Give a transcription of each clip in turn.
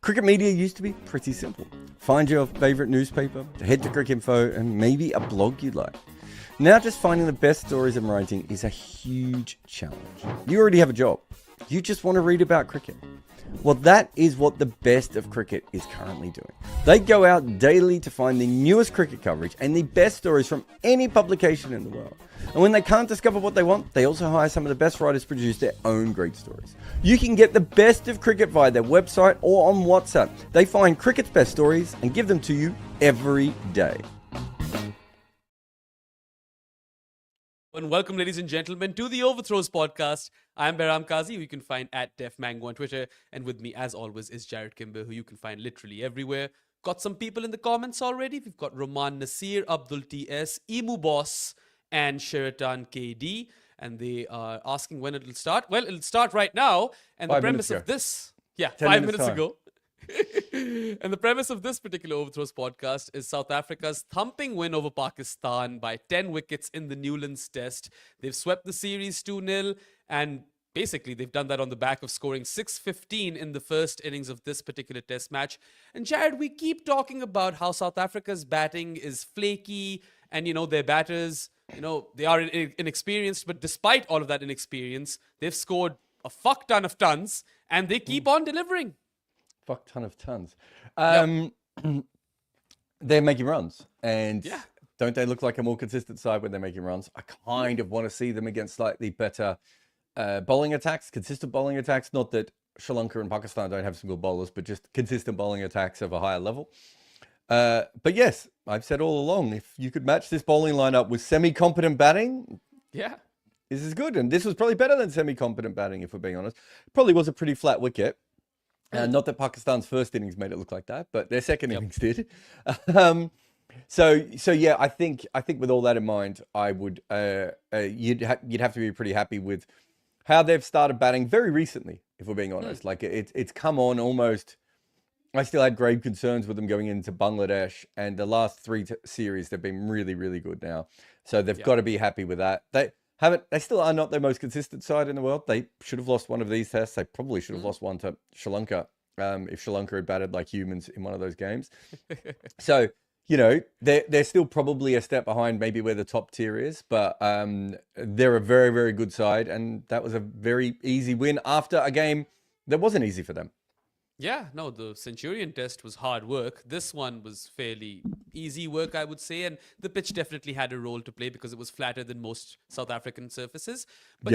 Cricket media used to be pretty simple. Find your favourite newspaper, head to Cricinfo, and maybe a blog you like. Now just finding the best stories and writing is a huge challenge. You already have a job. You just want to read about cricket. Well, that is what the best of cricket is currently doing. They go out daily to find the newest cricket coverage and the best stories from any publication in the world. And when they can't discover what they want, they also hire some of the best writers to produce their own great stories. You can get the best of cricket via their website or on WhatsApp. They find cricket's best stories and give them to you every day. And welcome, ladies and gentlemen, to the Overthrows podcast. I'm Behram Kazi, who you can find at DefMango on Twitter. And with me, as always, is Jarrod Kimber, who you can find literally everywhere. Got some people in the comments already. We've got Roman Nasir, Abdul TS, Emu Boss, and Sheraton KD. And they are asking when it'll start. Well, it'll start right now. And the premise of this... Yeah, 5 minutes ago. And the premise of this particular Overthrows podcast is South Africa's thumping win over Pakistan by 10 wickets in the Newlands test. They've swept the series 2-0, and basically they've done that on the back of scoring 615 in the first innings of this particular test match. And Jarrod, we keep talking about how South Africa's batting is flaky and, their batters, they are inexperienced, but despite all of that inexperience, they've scored a fuck ton of tons and they keep on delivering. Fuck ton of tons. They're making runs, and don't they look like a more consistent side when they're making runs? I kind of want to see them against slightly better bowling attacks, consistent bowling attacks. Not that Sri Lanka and Pakistan don't have some good bowlers, but just consistent bowling attacks of a higher level. But yes, I've said all along, if you could match this bowling lineup with semi-competent batting, this is good. And this was probably better than semi-competent batting, if we're being honest. Probably was a pretty flat wicket. Not that Pakistan's first innings made it look like that, but their second innings did. So yeah, I think with all that in mind, I would you'd have to be pretty happy with how they've started batting very recently, if we're being honest. Like it's come on almost. I still had grave concerns with them going into Bangladesh, and the last three series they've been really, really good now. So they've got to be happy with that. They still are not their most consistent side in the world. They should have lost one of these tests. They probably should have lost one to Sri Lanka if Sri Lanka had batted like humans in one of those games. So, they're still probably a step behind maybe where the top tier is, but they're a very, very good side. And that was a very easy win after a game that wasn't easy for them. Yeah, no, the Centurion test was hard work. This one was fairly easy work, I would say. And the pitch definitely had a role to play because it was flatter than most South African surfaces. But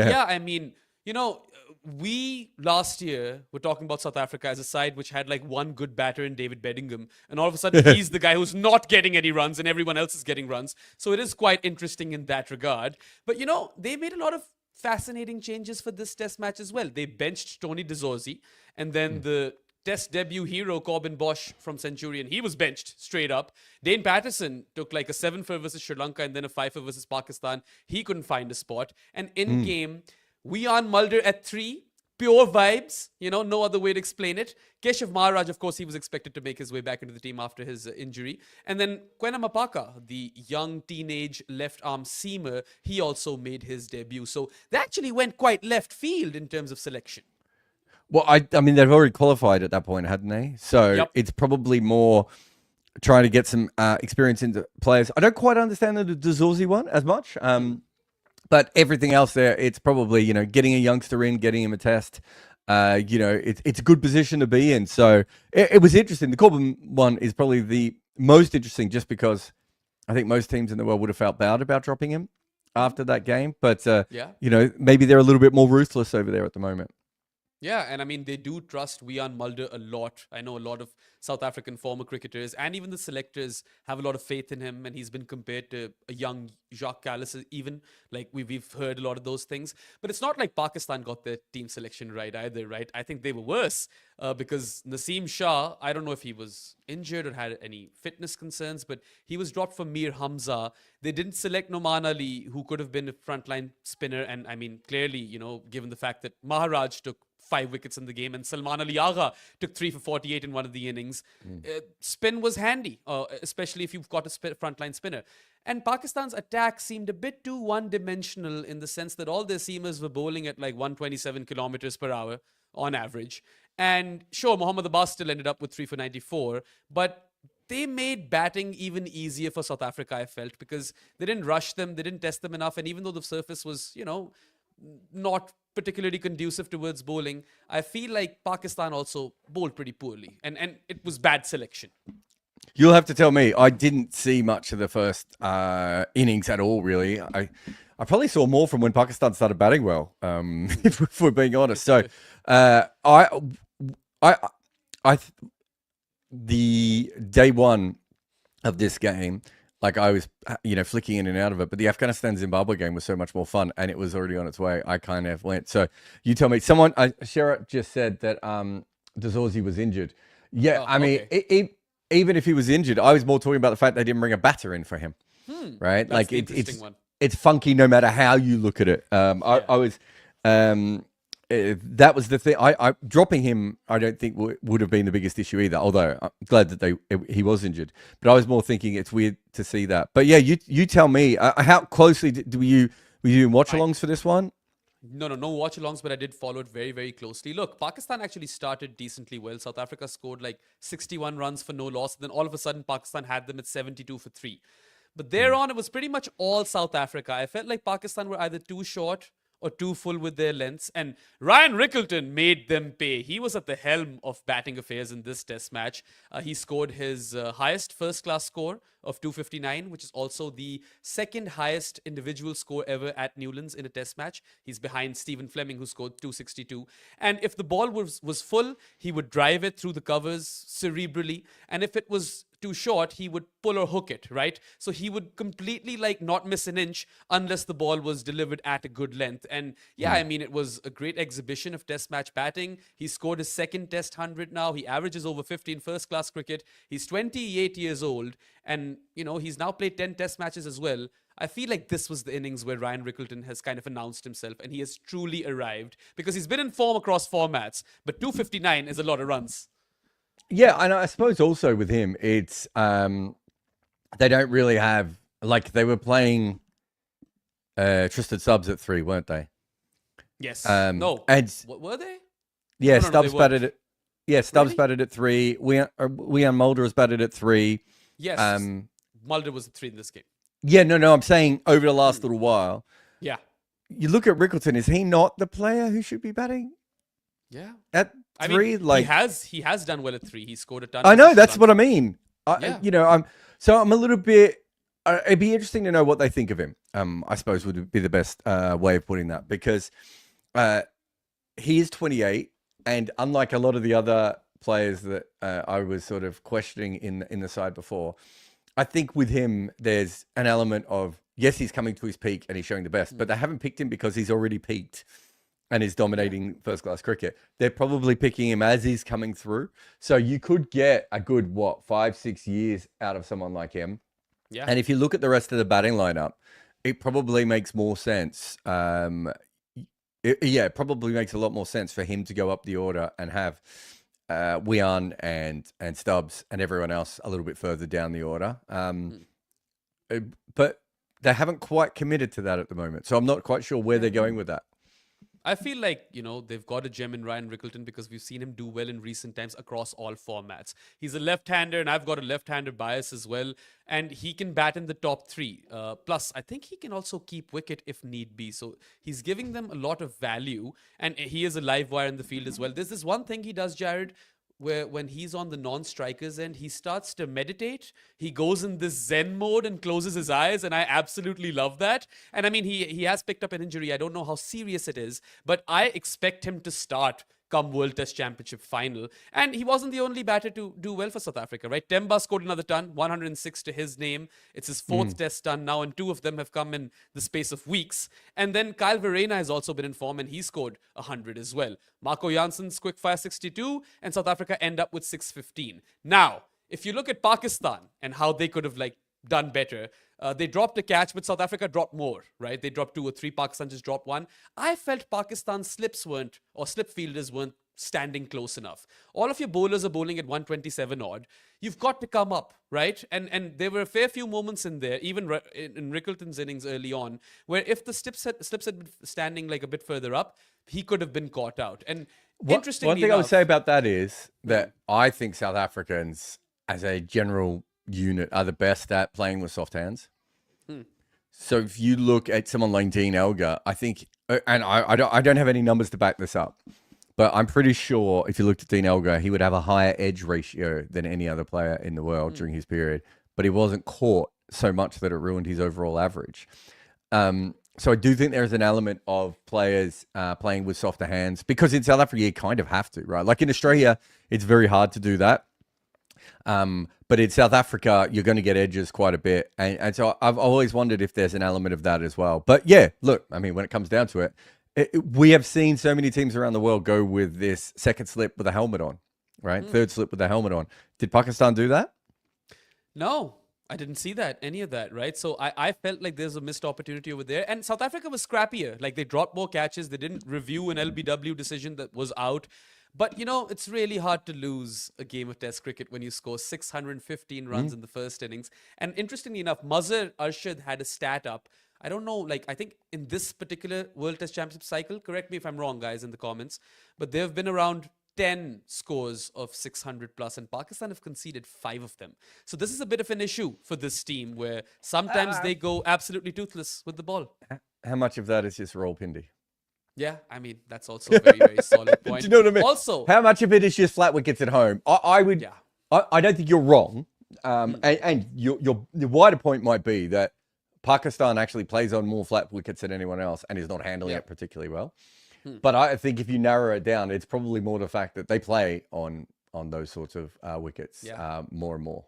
we last year were talking about South Africa as a side which had like one good batter in David Bedingham. And all of a sudden, he's the guy who's not getting any runs and everyone else is getting runs. So it is quite interesting in that regard. But, they made a lot of fascinating changes for this test match as well. They benched Tony De Zorzi, and then the test debut hero Corbin Bosch from Centurion, he was benched straight up. Dane Patterson took like a 7-for versus Sri Lanka and then a 5-for versus Pakistan. He couldn't find a spot. And in game, Wian Mulder at 3. Pure vibes, no other way to explain it. Keshav Maharaj, of course, he was expected to make his way back into the team after his injury. And then Kwena Mapaka, the young teenage left-arm seamer, he also made his debut. So they actually went quite left field in terms of selection. Well, I mean, they've already qualified at that point, hadn't they? So it's probably more trying to get some experience into players. I don't quite understand the De Zorzi one as much. But everything else there, it's probably, getting a youngster in, getting him a test. It's a good position to be in. So it was interesting. The Corbin one is probably the most interesting just because I think most teams in the world would have felt bad about dropping him after that game. But, maybe they're a little bit more ruthless over there at the moment. Yeah, and I mean, they do trust Wian Mulder a lot. I know a lot of South African former cricketers and even the selectors have a lot of faith in him, and he's been compared to a young Jacques Kallis even. Like, we've heard a lot of those things. But it's not like Pakistan got their team selection right either, right? I think they were worse because Naseem Shah, I don't know if he was injured or had any fitness concerns, but he was dropped for Mir Hamza. They didn't select Noman Ali, who could have been a frontline spinner. And I mean, clearly, given the fact that Maharaj took 5 wickets in the game and Salman Ali Agha took 3 for 48 in one of the innings. Spin was handy, especially if you've got a frontline spinner. And Pakistan's attack seemed a bit too one-dimensional in the sense that all their seamers were bowling at like 127 kilometers per hour on average. And sure, Mohammad Abbas still ended up with 3 for 94, but they made batting even easier for South Africa, I felt, because they didn't rush them, they didn't test them enough. And even though the surface was, not particularly conducive towards bowling, I feel like Pakistan also bowled pretty poorly. And it was bad selection. You'll have to tell me. I didn't see much of the first innings at all, really. I probably saw more from when Pakistan started batting well, if we're being honest. So the day one of this game, like I was, flicking in and out of it, but the Afghanistan Zimbabwe game was so much more fun, and it was already on its way. I kind of went. So you tell me. Jarrod just said that Dazorzi was injured. Yeah, okay. Even if he was injured, I was more talking about the fact they didn't bring a batter in for him. Right? That's like the interesting one. It's funky no matter how you look at it. I was. That was the thing. I dropping him, I don't think would have been the biggest issue either. Although I'm glad that he was injured, but I was more thinking it's weird to see that. But yeah, you tell me how closely were you doing watch-alongs for this one? No watch-alongs, but I did follow it very, very closely. Look, Pakistan actually started decently well. South Africa scored like 61 runs for no loss. Then all of a sudden, Pakistan had them at 72 for 3. But thereon, it was pretty much all South Africa. I felt like Pakistan were either too short or too full with their lengths. And Ryan Rickleton made them pay. He was at the helm of batting affairs in this test match. He scored his highest first-class score of 259, which is also the second highest individual score ever at Newlands in a test match. He's behind Stephen Fleming, who scored 262. And if the ball was full, he would drive it through the covers cerebrally. And if it was too short, he would pull or hook it, right? So he would completely not miss an inch unless the ball was delivered at a good length. And yeah, I mean, it was a great exhibition of test match batting. He scored his second test 100 now. He averages over 50 in first class cricket. He's 28 years old, and he's now played 10 test matches as well. I feel like this was the innings where Ryan Rickleton has kind of announced himself, and he has truly arrived because he's been in form across formats, but 259 is a lot of runs. Yeah, and I suppose also with him, it's they don't really have, they were playing Tristan Stubbs at 3, weren't they? Yes. No. And what were they? Yeah, Stubbs batted at. Yeah, Stubbs batted at 3. Wian Mulder has batted at 3. Yes. Mulder was at 3 in this game. Yeah, no. I'm saying over the last little while. Yeah. You look at Rickleton. Is he not the player who should be batting? Yeah. At 3, he has done well at 3. He scored a ton. I know, that's what I mean. I'm a little bit. It'd be interesting to know what they think of him. I suppose would be the best way of putting that, because he is 28, and unlike a lot of the other players that I was sort of questioning in the side before, I think with him there's an element of, yes, he's coming to his peak and he's showing the best, but they haven't picked him because he's already peaked and is dominating first-class cricket. They're probably picking him as he's coming through. So you could get a good, 5-6 years out of someone like him. Yeah. And if you look at the rest of the batting lineup, it probably makes more sense. It probably makes a lot more sense for him to go up the order and have Wian and Stubbs and everyone else a little bit further down the order. But they haven't quite committed to that at the moment. So I'm not quite sure where they're going with that. I feel like, they've got a gem in Ryan Rickleton because we've seen him do well in recent times across all formats. He's a left-hander, and I've got a left-hander bias as well. And he can bat in the top 3. Plus, I think he can also keep wicket if need be. So he's giving them a lot of value. And he is a live wire in the field as well. There's this one thing he does, Jarrod, where when he's on the non-strikers end, he starts to meditate. He goes in this Zen mode and closes his eyes, and I absolutely love that. And I mean, he has picked up an injury. I don't know how serious it is, but I expect him to start come World Test Championship final. And he wasn't the only batter to do well for South Africa, right? Temba scored another ton, 106 to his name. It's his 4th Test ton now, and 2 of them have come in the space of weeks. And then Kyle Verreynne has also been in form, and he scored 100 as well. Marco Janssen's quickfire 62, and South Africa end up with 615. Now, if you look at Pakistan and how they could have done better, they dropped a catch, but South Africa dropped more, right? They dropped 2 or 3. Pakistan just dropped 1. I felt Pakistan's slip fielders weren't standing close enough. All of your bowlers are bowling at 127 odd. You've got to come up, right? And there were a fair few moments in there, even in Rickleton's innings early on, where if the slips had been standing a bit further up, he could have been caught out. And Interestingly one thing I would enough, say about that is that I think South Africans, as a general unit, are the best at playing with soft hands. So if you look at someone like Dean Elgar, I think, and I don't have any numbers to back this up, but I'm pretty sure if you looked at Dean Elgar, he would have a higher edge ratio than any other player in the world during his period, but he wasn't caught so much that it ruined his overall average. So I do think there's an element of players playing with softer hands, because in South Africa, you kind of have to, right? Like in Australia, it's very hard to do that. But in South Africa, you're going to get edges quite a bit. And so I've always wondered if there's an element of that as well. But yeah, look, I mean, when it comes down to it, we have seen so many teams around the world go with this second slip with a helmet on, right? Third slip with a helmet on. Did Pakistan do that? No, I didn't see any of that, right? So I felt like there's a missed opportunity over there. And South Africa was scrappier. Like, they dropped more catches. They didn't review an LBW decision that was out. But, it's really hard to lose a game of Test cricket when you score 615 runs in the first innings. And interestingly enough, Mazhar Arshad had a stat up. I don't know, I think in this particular World Test Championship cycle, correct me if I'm wrong, guys, in the comments, but there have been around 10 scores of 600 plus, and Pakistan have conceded 5 of them. So this is a bit of an issue for this team, where sometimes they go absolutely toothless with the ball. How much of that is just Rawalpindi? Yeah, I mean, that's also a very, very solid point. Do you know what I mean? Also, how much of it is just flat wickets at home? I don't think you're wrong. And your wider point might be that Pakistan actually plays on more flat wickets than anyone else and is not handling it particularly well. But I think if you narrow it down, it's probably more the fact that they play on those sorts of wickets more and more.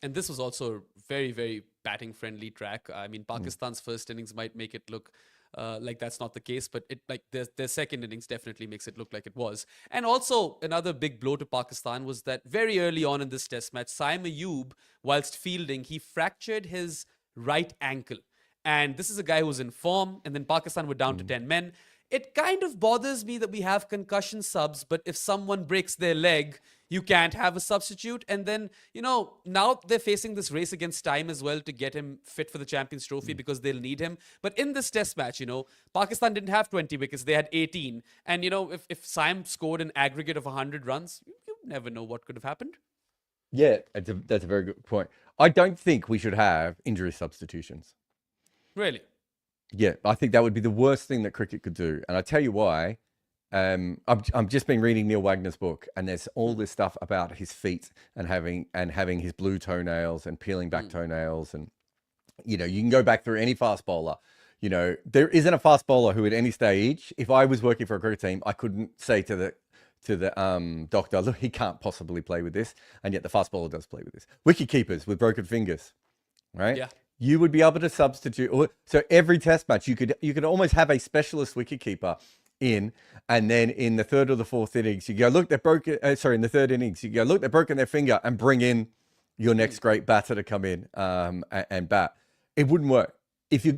And this was also a very, very batting friendly track. I mean, Pakistan's first innings might make it look like that's not the case, but their second innings definitely makes it look like it was. And also, another big blow to Pakistan was that very early on in this test match, Saim Ayub, whilst fielding, he fractured his right ankle. And this is a guy who was in form, and then Pakistan were down to 10 men. It kind of bothers me that we have concussion subs, but if someone breaks their leg, you can't have a substitute. And then, now they're facing this race against time as well to get him fit for the Champions Trophy, because they'll need him. But in this test match, Pakistan didn't have 20 wickets. They had 18. And, if Saim scored an aggregate of 100 runs, you never know what could have happened. Yeah, that's a very good point. I don't think we should have injury substitutions. Really? Yeah, I think that would be the worst thing that cricket could do. And I tell you why. I've just been reading Neil Wagner's book, and there's all this stuff about his feet and having his blue toenails and peeling back toenails. And, you can go back through any fast bowler. There isn't a fast bowler who at any stage, if I was working for a cricket team, I couldn't say to the doctor, look, he can't possibly play with this. And yet the fast bowler does play with this. Wicket keepers with broken fingers, right? Yeah. You would be able to substitute. So every test match, you could almost have a specialist wicketkeeper in, and then in the third or the fourth innings, you go, look, they're broken. In the third innings, you go, look, they've broken their finger, and bring in your next great batter to come in and bat. It wouldn't work.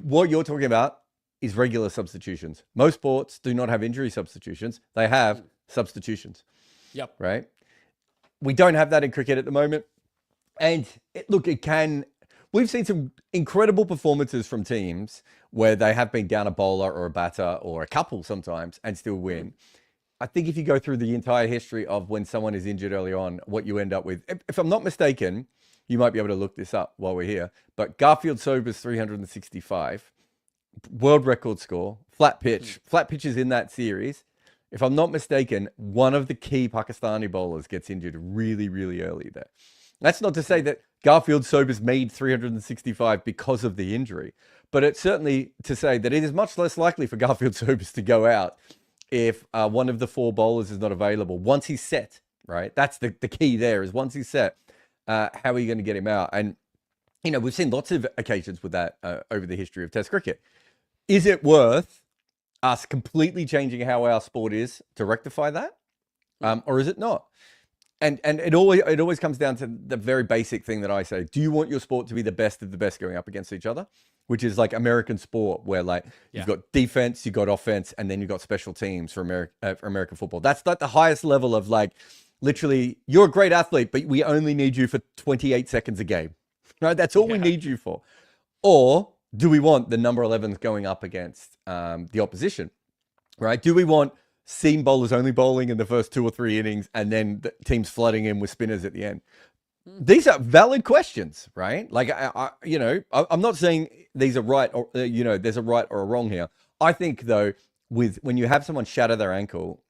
What you're talking about is regular substitutions. Most sports do not have injury substitutions. They have substitutions. Yep. Right? We don't have that in cricket at the moment. And we've seen some incredible performances from teams where they have been down a bowler or a batter or a couple sometimes and still win. I think if you go through the entire history of when someone is injured early on, what you end up with, if I'm not mistaken, you might be able to look this up while we're here, but Garfield Sobers 365, world record score, flat pitches in that series. If I'm not mistaken, one of the key Pakistani bowlers gets injured really, really early there. That's not to say that Garfield Sobers made 365 because of the injury, but it's certainly to say that it is much less likely for Garfield Sobers to go out if one of the 4 bowlers is not available. Once he's set, right? That's the key there, is once he's set, how are you going to get him out? And, we've seen lots of occasions with that over the history of Test cricket. Is it worth us completely changing how our sport is to rectify that? Or is it not? And it always comes down to the very basic thing that I say. Do you want your sport to be the best of the best going up against each other? Which is like American sport, where you've got defense, you've got offense, and then you've got special teams for American football. That's like the highest level of literally, you're a great athlete, but we only need you for 28 seconds a game, right? That's all we need you for. Or do we want the number 11s going up against the opposition, right? Do we want seam bowlers only bowling in the first 2 or 3 innings, and then the teams flooding in with spinners at the end. These are valid questions, right? Like, I'm not saying these are right or, there's a right or a wrong here. I think, though, when you have someone shatter their ankle,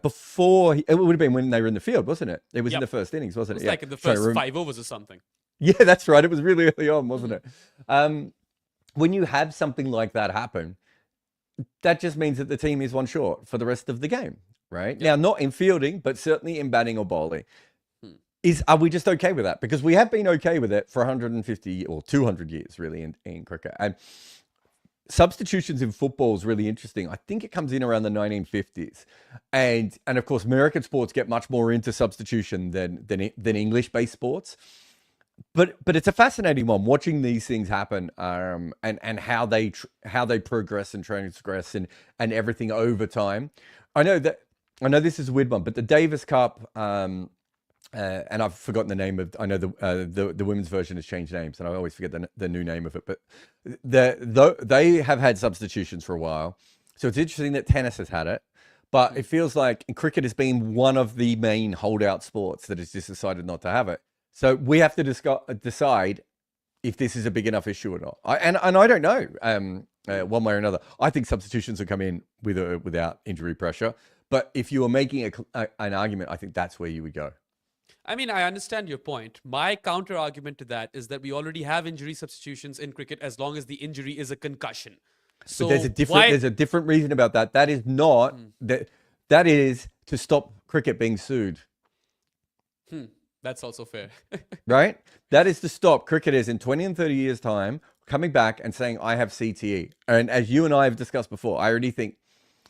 before, it would have been when they were in the field, wasn't it? It was in the first innings, wasn't it? It was like in the first 5 overs or something. Yeah, that's right. It was really early on, wasn't it? When you have something like that happen, that just means that the team is one short for the rest of the game, right? Now, not in fielding, but certainly in batting or bowling. Are we just okay with that? Because we have been okay with it for 150 or 200 years, really, in cricket. And substitutions in football is really interesting. I think it comes in around the 1950s. And of course, American sports get much more into substitution than English-based sports. But it's a fascinating one, watching these things happen, and how they progress and transgress and everything over time. I know this is a weird one, but the Davis Cup, and I've forgotten the name of. I know the women's version has changed names, and I always forget the new name of it. But they have had substitutions for a while, so it's interesting that tennis has had it. But it feels like cricket has been one of the main holdout sports that has just decided not to have it. So we have to decide if this is a big enough issue or not. And I don't know one way or another. I think substitutions will come in without injury pressure. But if you were making an argument, I think that's where you would go. I mean, I understand your point. My counter argument to that is that we already have injury substitutions in cricket as long as the injury is a concussion. So but there's a different reason about that. That is not that is to stop cricket being sued. That's also fair. Right? That is to stop cricketers in 20 and 30 years' time coming back and saying, I have CTE. And as you and I have discussed before, I think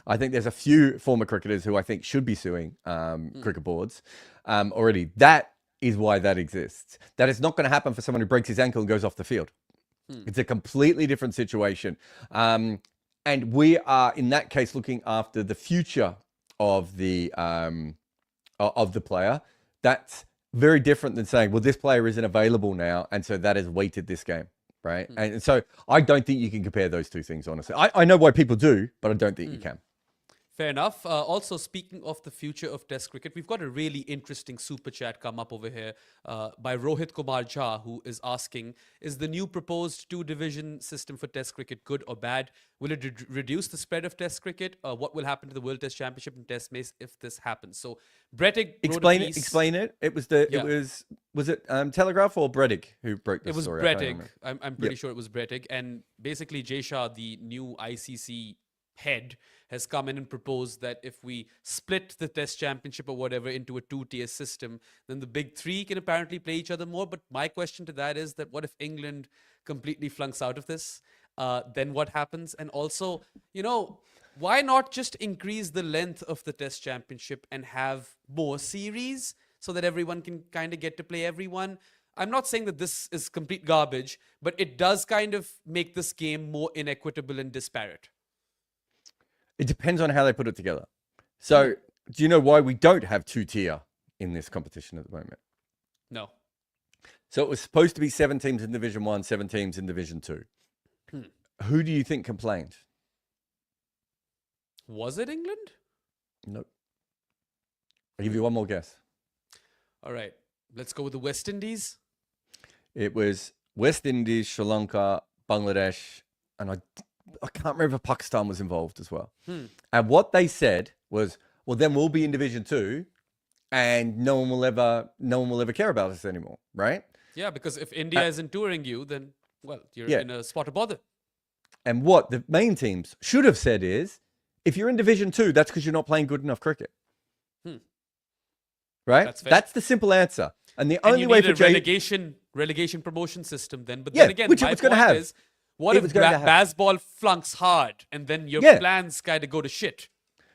there's a few former cricketers who I think should be suing cricket boards already. That is why that exists. That is not going to happen for someone who breaks his ankle and goes off the field. It's a completely different situation. And we are, in that case, looking after the future of the player. That's very different than saying, well, this player isn't available now, and so that has weighted this game, right? And so I don't think you can compare those two things, honestly. I know why people do, but I don't think you can. Fair enough. Also, speaking of the future of Test cricket, we've got a really interesting super chat come up over here by Rohit Kumar Jha, who is asking, is the new proposed 2-division system for Test cricket good or bad? Will it reduce the spread of Test cricket? What will happen to the World Test Championship and Test Match if this happens? So, Brettig explain it. It was it Telegraph or Brettig who broke this story? It was Brettig. I'm pretty sure it was Brettig. And basically, Jay Shah, the new ICC head, has come in and proposed that if we split the Test Championship or whatever into a 2-tier system, then the big three can apparently play each other more. But my question to that is that what if England completely flunks out of this? Then what happens? And also, why not just increase the length of the Test Championship and have more series so that everyone can kind of get to play everyone? I'm not saying that this is complete garbage, but it does kind of make this game more inequitable and disparate. It depends on how they put it together. So, do you know why we don't have 2-tier in this competition at the moment? No. So, it was supposed to be 7 teams in Division 1, 7 teams in Division 2. Who do you think complained? Was it England? Nope. I'll give you one more guess. All right. Let's go with the West Indies. It was West Indies, Sri Lanka, Bangladesh, and I can't remember if Pakistan was involved as well. And what they said was, well, then we'll be in Division 2 and no one will ever care about us anymore, right? Yeah, because if India isn't touring you, then, well, you're in a spot of bother. And what the main teams should have said is, if you're in Division 2, that's because you're not playing good enough cricket. Right? That's the simple answer. And the only way for relegation promotion system then. But then again, which my it was going to have. Is, what if Bazball flunks hard and then your plans kind of go to shit?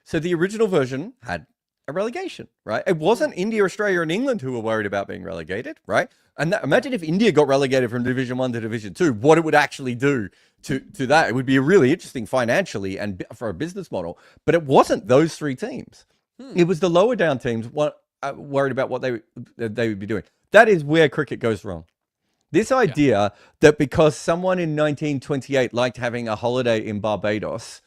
So the original version had a relegation, right? It wasn't India, Australia, and England who were worried about being relegated, right? And imagine if India got relegated from Division 1 to Division 2, what it would actually do to that. It would be really interesting financially and for a business model. But it wasn't those 3 teams. It was the lower down teams worried about what they would be doing. That is where cricket goes wrong. This idea that because someone in 1928 liked having a holiday in Barbados,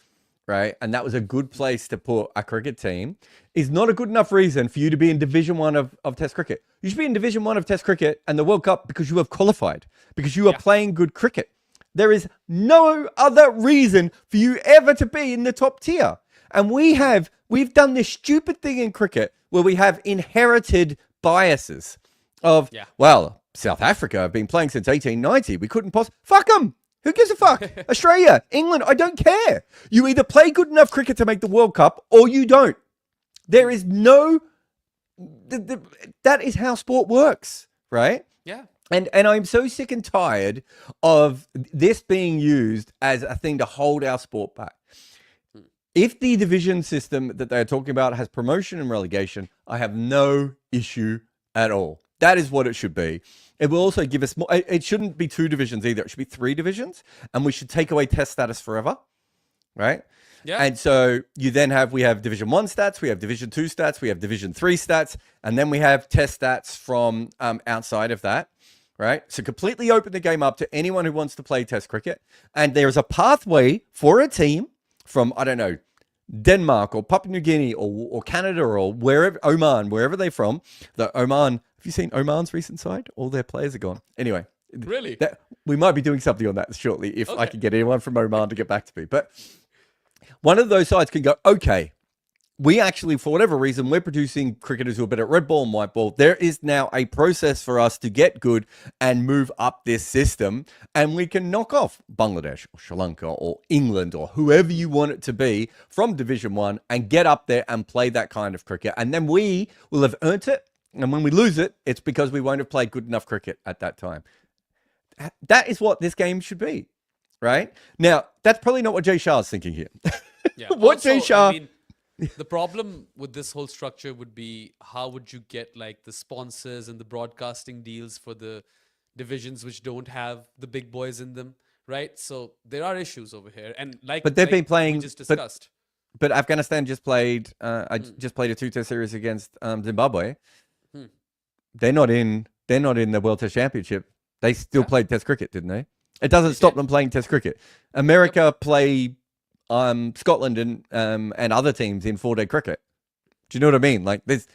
right? And that was a good place to put a cricket team, is not a good enough reason for you to be in Division 1 of Test cricket. You should be in Division 1 of Test cricket and the World Cup because you have qualified, because you are playing good cricket. There is no other reason for you ever to be in the top tier. And we've done this stupid thing in cricket where we have inherited biases of, well, South Africa have been playing since 1890. We couldn't possibly, fuck them. Who gives a fuck? Australia, England, I don't care. You either play good enough cricket to make the World Cup or you don't. There is no, that is how sport works, right? Yeah. And I'm so sick and tired of this being used as a thing to hold our sport back. If the division system that they're talking about has promotion and relegation, I have no issue at all. That is what it should be. It will also give us more. It shouldn't be 2 divisions either. It should be 3 divisions, and we should take away test status forever, right? Yeah. And so we have Division 1 stats, we have Division 2 stats, we have Division 3 stats, and then we have test stats from outside of that, right? So completely open the game up to anyone who wants to play test cricket. And there's a pathway for a team from, I don't know, Denmark or Papua New Guinea or Canada or wherever, Oman, wherever they're from. The Oman, have you seen Oman's recent side? All their players are gone. Anyway. Really? We might be doing something on that shortly if I can get anyone from Oman to get back to me. But one of those sides can go, okay, we actually, for whatever reason, we're producing cricketers who are better at red ball and white ball. There is now a process for us to get good and move up this system. And we can knock off Bangladesh or Sri Lanka or England or whoever you want it to be from Division 1 and get up there and play that kind of cricket. And then we will have earned it. And when we lose it, it's because we won't have played good enough cricket at that time. That is what this game should be, right? Now, that's probably not what Jay Shah's thinking here. Yeah. What also, Jay Shah... I mean, the problem with this whole structure would be how would you get like the sponsors and the broadcasting deals for the divisions which don't have the big boys in them, right? So there are issues over here, and but they've been playing. We just discussed. But Afghanistan just played. I just played a 2-test series against Zimbabwe. They're not in the World Test Championship. They still played Test cricket, didn't they? It doesn't stop them playing Test cricket. America play. Scotland and other teams in 4-day cricket. Do you know what I mean? Like there's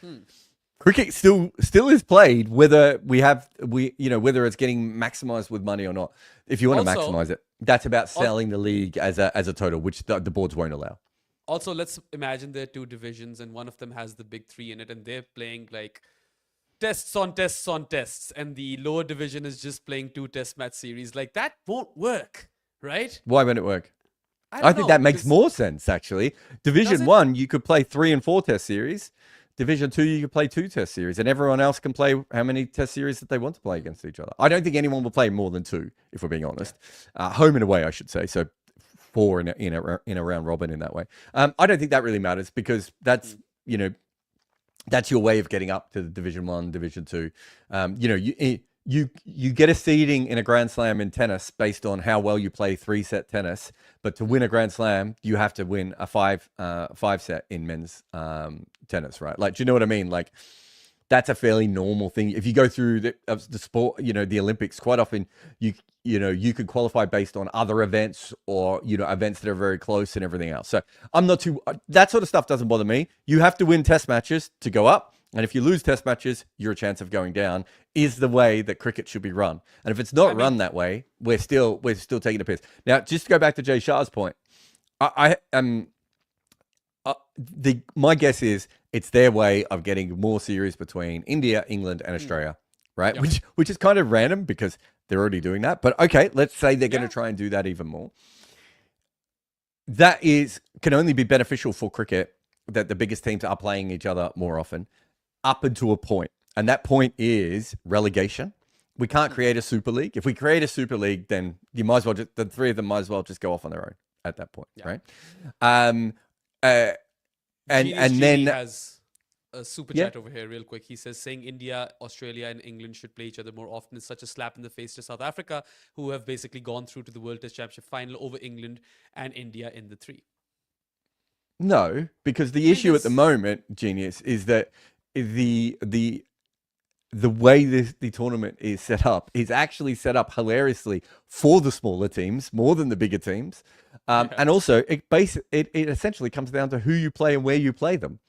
cricket still is played whether whether it's getting maximized with money or not. If you want to maximize it, that's about selling the league as a total, which the boards won't allow. Also, let's imagine there are 2 divisions and one of them has the big 3 in it, and they're playing like tests on tests on tests, and the lower division is just playing 2 test match series. Like that won't work, right? Why won't it work? I think that makes more sense, actually. Division 1, you could play 3 and 4 test series. Division 2, you could play 2 test series. And everyone else can play how many test series that they want to play against each other. I don't think anyone will play more than 2, if we're being honest. Home and away, I should say. So 4 in a round robin in that way. I don't think that really matters because that's, that's your way of getting up to the Division 1, Division 2. You get a seeding in a Grand Slam in tennis based on how well you play 3-set tennis, but to win a Grand Slam, you have to win a 5-set in men's tennis, right? Like, do you know what I mean? Like, that's a fairly normal thing. If you go through the sport, the Olympics, quite often you could qualify based on other events or events that are very close and everything else. So I'm not too that sort of stuff doesn't bother me. You have to win test matches to go up. And if you lose test matches, you're a chance of going down, is the way that cricket should be run. And if it's not run that way, we're still taking a piss. Now, just to go back to Jay Shah's point, my guess is it's their way of getting more series between India, England, and Australia, right? Yep. Which is kind of random because they're already doing that. But okay, let's say they're going to try and do that even more. That can only be beneficial for cricket that the biggest teams are playing each other more often. Up until a point. And that point is relegation. We can't create a super league. If we create a super league, then you might as well the 3 of them might as well just go off on their own at that point, right? And then has a super chat over here real quick. He says saying India, Australia, and England should play each other more often is such a slap in the face to South Africa, who have basically gone through to the World Test Championship final over England and India in the 3. No, because the issue at the moment, Genius, is that the the way the tournament is set up is actually set up hilariously for the smaller teams more than the bigger teams. And also, it essentially comes down to who you play and where you play them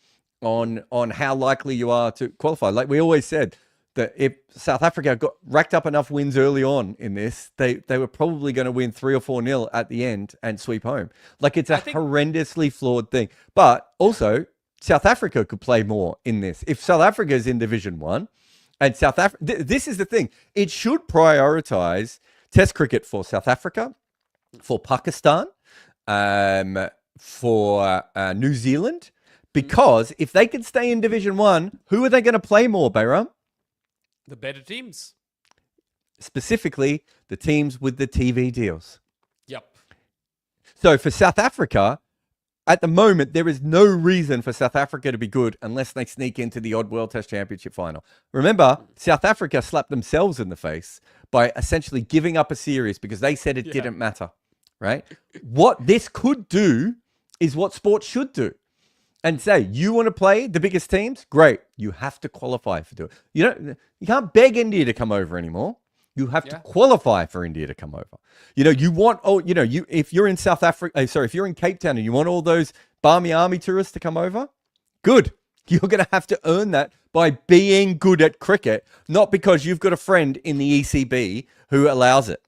on how likely you are to qualify. Like we always said, that if South Africa got racked up enough wins early on in this, they were probably going to win 3 or 4-0 at the end and sweep home. Like it's a horrendously flawed thing. But also, South Africa could play more in this. If South Africa is in Division 1 and South Africa, this is the thing. It should prioritize Test cricket for South Africa, for Pakistan, for New Zealand, because if they can stay in Division 1, who are they going to play more, Behram? The better teams. Specifically, the teams with the TV deals. Yep. So for South Africa, at the moment, there is no reason for South Africa to be good unless they sneak into the odd World Test Championship final. Remember, South Africa slapped themselves in the face by essentially giving up a series because they said it didn't matter, right? What this could do is what sports should do. And say, you want to play the biggest teams? Great. You have to qualify for it. You can't beg India to come over anymore. You have to qualify for India to come over. You want, if you're in South Africa, if you're in Cape Town and you want all those Barmy Army tourists to come over, good. You're going to have to earn that by being good at cricket, not because you've got a friend in the ECB who allows it.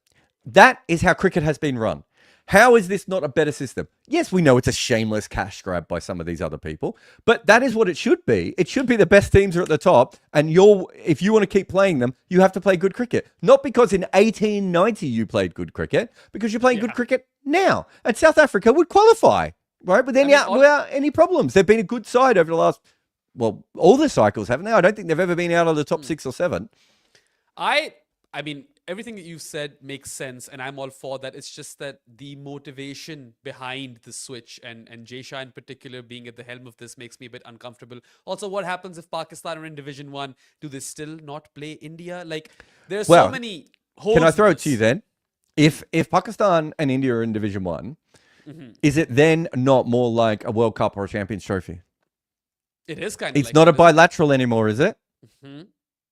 That is how cricket has been run. How is this not a better system? Yes, we know it's a shameless cash grab by some of these other people, but that is what it should be. It should be the best teams are at the top, and if you want to keep playing them, you have to play good cricket. Not because in 1890 you played good cricket, because you're playing good cricket now. And South Africa would qualify, right? Without any problems. They've been a good side over the last, all the cycles, haven't they? I don't think they've ever been out of the top 6 or 7. I mean, everything that you've said makes sense, and I'm all for that. It's just that the motivation behind the switch, and Jay Shah in particular being at the helm of this, makes me a bit uncomfortable. Also, what happens if Pakistan are in Division 1? Do they still not play India? Like, there's so many holes. Can I throw it to you then? If Pakistan and India are in Division 1, is it then not more like a World Cup or a Champions Trophy? It is kind of. It's not a bilateral anymore, is it?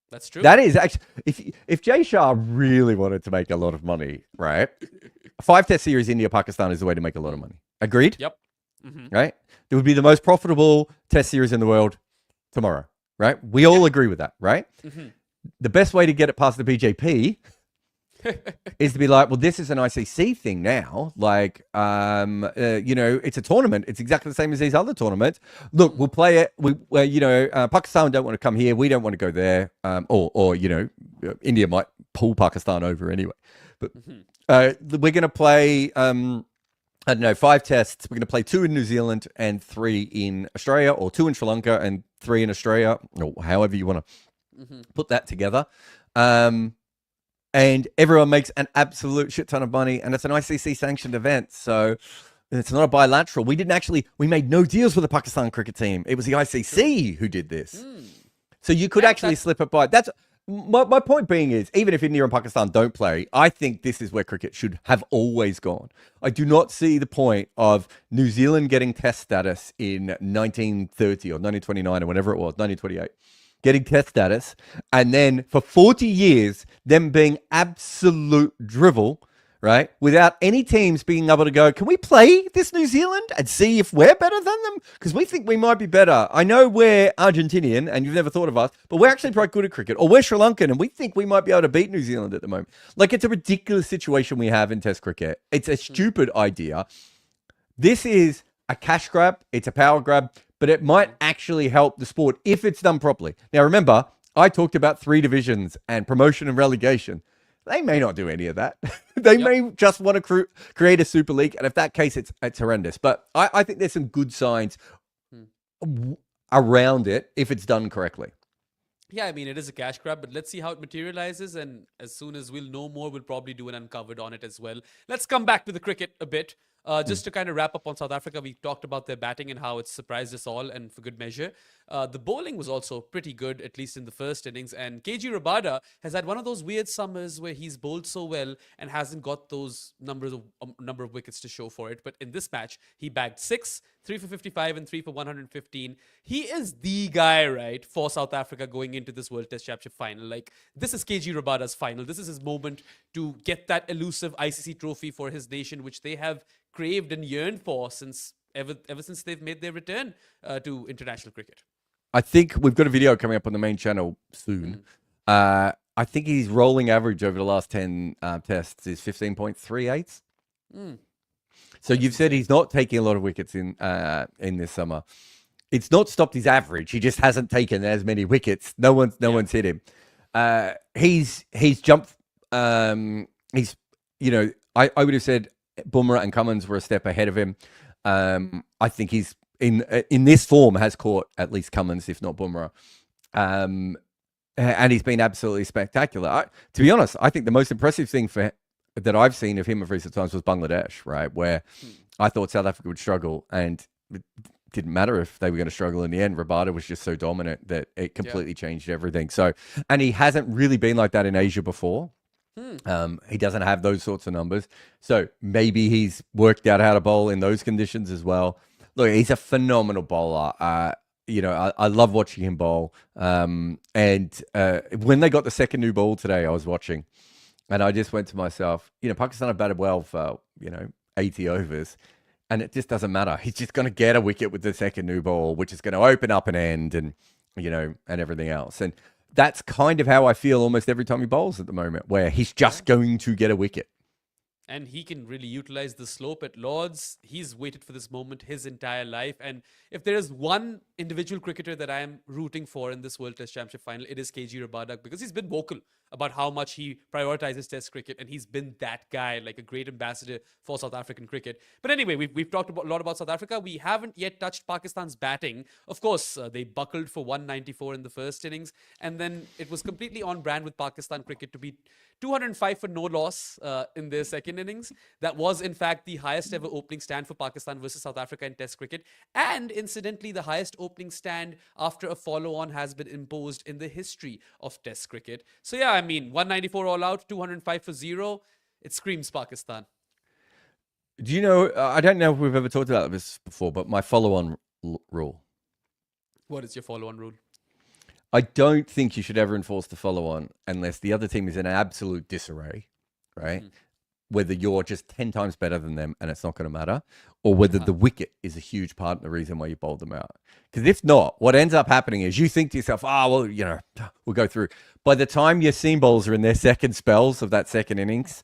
That's true. That is actually, if Jay Shah really wanted to make a lot of money, right? A 5-test series, India-Pakistan is the way to make a lot of money. Agreed? Yep. Right? It would be the most profitable test series in the world tomorrow, right? We all agree with that, right? The best way to get it past the BJP is to be like, well, this is an ICC thing now. Like, it's a tournament. It's exactly the same as these other tournaments. Look, we'll play it. Pakistan don't want to come here. We don't want to go there. Or India might pull Pakistan over anyway. But we're going to play, 5 tests. We're going to play 2 in New Zealand and 3 in Australia, or 2 in Sri Lanka and 3 in Australia, or however you want to put that together. And everyone makes an absolute shit ton of money, and it's an ICC sanctioned event, so it's not a bilateral. We made no deals with the Pakistan cricket team. It was the ICC who did this. So you could actually slip it by. That's my point being is, even if India and Pakistan don't play, I think this is where cricket should have always gone. I do not see the point of New Zealand getting test status in 1930 or 1929 or whatever it was, 1928. Getting test status, and then for 40 years, them being absolute drivel, right? Without any teams being able to go, can we play this New Zealand and see if we're better than them? Because we think we might be better. I know we're Argentinian and you've never thought of us, but we're actually quite good at cricket. Or we're Sri Lankan and we think we might be able to beat New Zealand at the moment. Like, it's a ridiculous situation we have in Test cricket. It's a stupid idea. This is a cash grab. It's a power grab. But it might actually help the sport if it's done properly. Now, remember, I talked about 3 divisions and promotion and relegation. They may not do any of that. They may just want to create a Super League. And if that case, it's horrendous. But I think there's some good signs around it if it's done correctly. Yeah, I mean, it is a cash grab, but let's see how it materializes. And as soon as we'll know more, we'll probably do an uncovered on it as well. Let's come back to the cricket a bit. Just to kind of wrap up on South Africa, we talked about their batting and how it surprised us all, and for good measure. The bowling was also pretty good, at least in the first innings. And KG Rabada has had one of those weird summers where he's bowled so well and hasn't got those number of wickets to show for it. But in this match, he bagged 6, 3 for 55 and 3 for 115. He is the guy, right, for South Africa going into this World Test Championship final. Like, this is KG Rabada's final. This is his moment to get that elusive ICC trophy for his nation, which they have craved and yearned for since ever since they've made their return to international cricket. I think we've got a video coming up on the main channel soon. I think his rolling average over the last 10 tests is 15.38. So you've said he's not taking a lot of wickets in this summer. It's not stopped his average. He just hasn't taken as many wickets. No one's hit him. He's jumped. He's, you know, I would have said Bumrah and Cummins were a step ahead of him. I think he's in this form has caught at least Cummins, if not Bumrah. And he's been absolutely spectacular. To be honest, I think the most impressive thing that I've seen of him of recent times was Bangladesh, right? Where I thought South Africa would struggle, and it didn't matter if they were going to struggle in the end. Rabada was just so dominant that it completely changed everything. So, and he hasn't really been like that in Asia before. He doesn't have those sorts of numbers. So maybe he's worked out how to bowl in those conditions as well. Look, he's a phenomenal bowler. You know, I love watching him bowl. And when they got the second new ball today, I was watching, and I just went to myself, you know, Pakistan have batted well for, 80 overs, and it just doesn't matter. He's just going to get a wicket with the second new ball, which is going to open up an end and, and everything else. And that's kind of how I feel almost every time he bowls at the moment, where he's just going to get a wicket. And he can really utilize the slope at Lords. He's waited for this moment his entire life. And if there is one individual cricketer that I am rooting for in this World Test Championship final, it is KG Rabada, because he's been vocal about how much he prioritizes Test cricket. And he's been that guy, like a great ambassador for South African cricket. But anyway, we've talked a lot about South Africa. We haven't yet touched Pakistan's batting. Of course, they buckled for 194 in the first innings. And then it was completely on brand with Pakistan cricket to beat 205 for no loss in their second innings. That was, in fact, the highest ever opening stand for Pakistan versus South Africa in Test cricket. And incidentally, the highest opening stand after a follow-on has been imposed in the history of Test cricket. So yeah, I mean, 194 all out, 205 for 0. It screams Pakistan. Do you know, I don't know if we've ever talked about this before, but my follow-on rule. What is your follow-on rule? I don't think you should ever enforce the follow-on unless the other team is in absolute disarray, right? Whether you're just 10 times better than them and it's not going to matter, or whether the wicket is a huge part of the reason why you bowled them out. Because if not, what ends up happening is you think to yourself, well, we'll go through. By the time your seam bowlers are in their second spells of that second innings,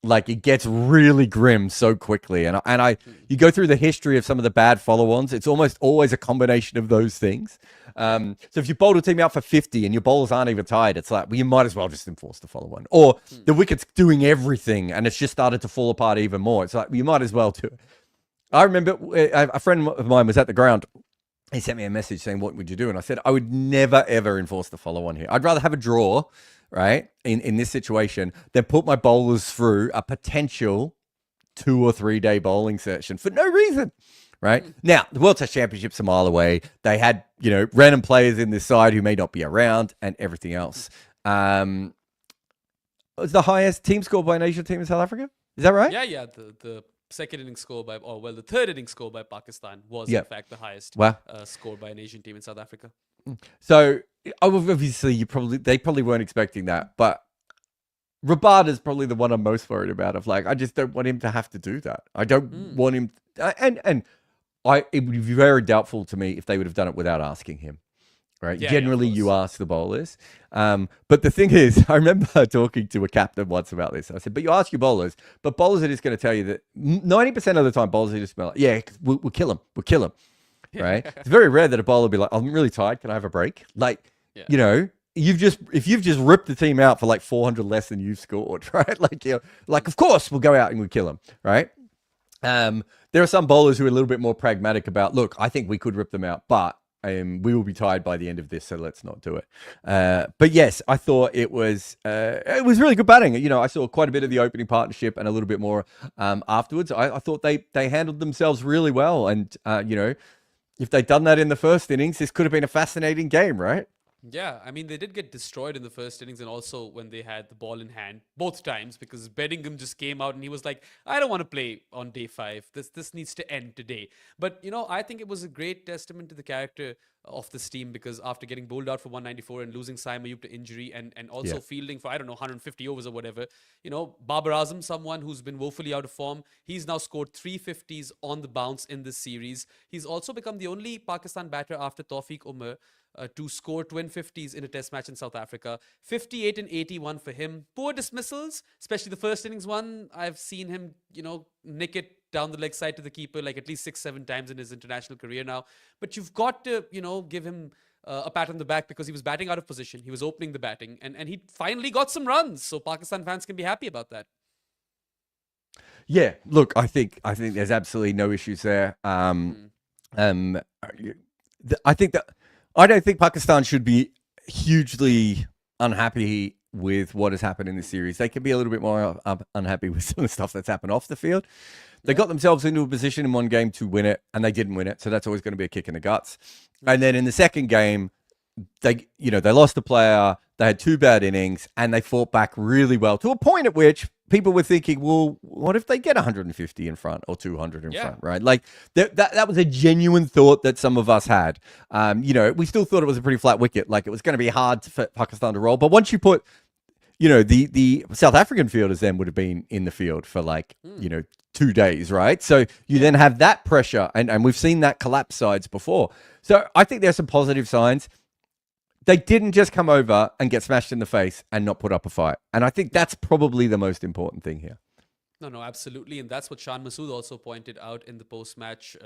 like, it gets really grim so quickly. And you go through the history of some of the bad follow-ons, it's almost always a combination of those things. So if you bowled a team out for 50 and your bowlers aren't even tired, it's like, well, you might as well just enforce the follow-on. Or the wicket's doing everything and it's just started to fall apart even more. It's like, well, you might as well do it. I remember a friend of mine was at the ground. He sent me a message saying, what would you do? And I said, I would never, ever enforce the follow-on here. I'd rather have a draw, right, in this situation, than put my bowlers through a potential 2 or 3 day bowling session for no reason, right? Now, the World Test Championship's a mile away. They had, random players in this side who may not be around and everything else. It was the highest team score by an Asian team in South Africa? Is that right? Yeah. The second inning score the third inning score by Pakistan was in fact the highest score by an Asian team in South Africa. So obviously they probably weren't expecting that, but Rabada is probably the one I'm most worried about. Of like, I just don't want him to have to do that. I don't want him, and it would be very doubtful to me if they would have done it without asking him. Right? Yeah, Generally, you ask the bowlers. But the thing is, I remember talking to a captain once about this. I said, but you ask your bowlers, but bowlers are just going to tell you that 90% of the time, bowlers are just like, yeah, we'll kill him. We'll kill him. Right? It's very rare that a bowler will be like, I'm really tired. Can I have a break? Like, if you've just ripped the team out for like 400 less than you've scored, right? Like, of course we'll go out and we'll kill him. Right? There are some bowlers who are a little bit more pragmatic about, look, I think we could rip them out, but we will be tired by the end of this, so let's not do it. But yes, I thought it was really good batting. You know, I saw quite a bit of the opening partnership and a little bit more afterwards. I thought they handled themselves really well, and you know, if they'd done that in the first innings, this could have been a fascinating game, right? Yeah, I mean, they did get destroyed in the first innings and also when they had the ball in hand both times because Bedingham just came out and he was like, I don't want to play on day 5. This needs to end today. But, you know, I think it was a great testament to the character of this team because after getting bowled out for 194 and losing Saim Ayub to injury and also fielding for, I don't know, 150 overs or whatever, you know, Babar Azam, someone who's been woefully out of form, he's now scored 350s on the bounce in this series. He's also become the only Pakistan batter after Taufiq Umar to score twin 50s in a test match in South Africa. 58 and 81 for him. Poor dismissals, especially the first innings one. I've seen him, you know, nick it down the leg side to the keeper like at least 6-7 times in his international career now. But you've got to, you know, give him a pat on the back because he was batting out of position. He was opening the batting and he finally got some runs. So Pakistan fans can be happy about that. Yeah, look, I think there's absolutely no issues there. I don't think Pakistan should be hugely unhappy with what has happened in this series. They can be a little bit more unhappy with some of the stuff that's happened off the field. They got themselves into a position in one game to win it, and they didn't win it, so that's always going to be a kick in the guts. And then in the second game, they lost a player, they had 2 bad innings, and they fought back really well to a point at which people were thinking, well, what if they get 150 in front or 200 in front, right? Like that was a genuine thought that some of us had. You know, we still thought it was a pretty flat wicket, like it was going to be hard for Pakistan to roll. But once you put, you know, the South African fielders then would have been in the field for like, you know, 2 days, right? So you then have that pressure, and we've seen that collapse sides before. So I think there's some positive signs. They didn't just come over and get smashed in the face and not put up a fight. And I think that's probably the most important thing here. No, absolutely. And that's what Shan Masood also pointed out in the post-match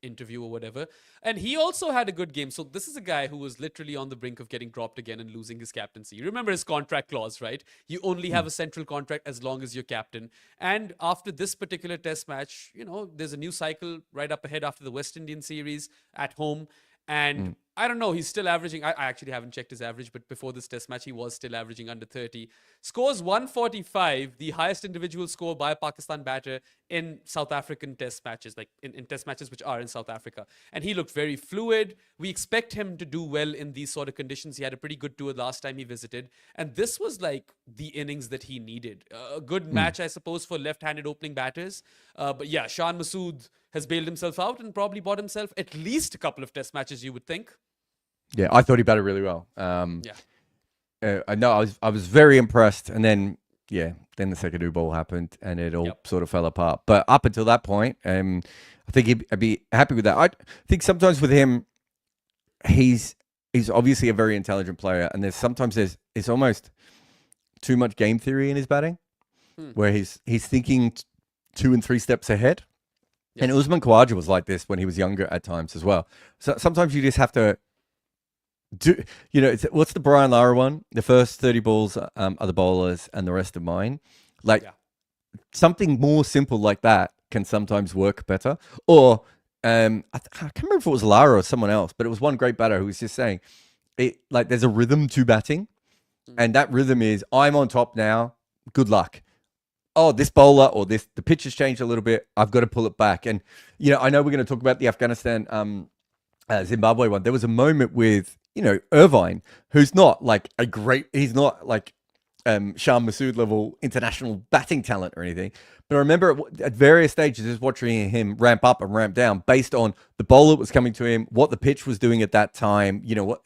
interview or whatever. And he also had a good game. So this is a guy who was literally on the brink of getting dropped again and losing his captaincy. You remember his contract clause, right? You only have a central contract as long as you're captain. And after this particular test match, you know, there's a new cycle right up ahead after the West Indian series at home. And I don't know, he's still averaging, I actually haven't checked his average, but before this test match, he was still averaging under 30. Scores 145, the highest individual score by a Pakistan batter in South African test matches, like in test matches which are in South Africa. And he looked very fluid. We expect him to do well in these sort of conditions. He had a pretty good tour last time he visited. And this was like the innings that he needed. A good match, I suppose, for left-handed opening batters. But yeah, Shan Masood has bailed himself out and probably bought himself at least a couple of test matches, you would think. Yeah, I thought he batted really well. I know I was very impressed, and then then the second ball happened, and it all sort of fell apart. But up until that point, I think I'd be happy with that. I think sometimes with him, he's obviously a very intelligent player, and sometimes it's almost too much game theory in his batting, where he's thinking 2 and 3 steps ahead. And Usman Khawaja was like this when he was younger at times as well. So sometimes you just have to do, you know, what's the Brian Lara one? The first 30 balls are the bowlers and the rest are mine. Like something more simple like that can sometimes work better. Or I can't remember if it was Lara or someone else, but it was one great batter who was just saying, like there's a rhythm to batting. And that rhythm is, I'm on top now, good luck. Oh, this bowler or the pitch has changed a little bit. I've got to pull it back. And, you know, I know we're going to talk about the Afghanistan, Zimbabwe one. There was a moment with, you know, Irvine, who's not like he's not like Shan Masood level international batting talent or anything. But I remember at various stages just watching him ramp up and ramp down based on the bowler that was coming to him, what the pitch was doing at that time. You know,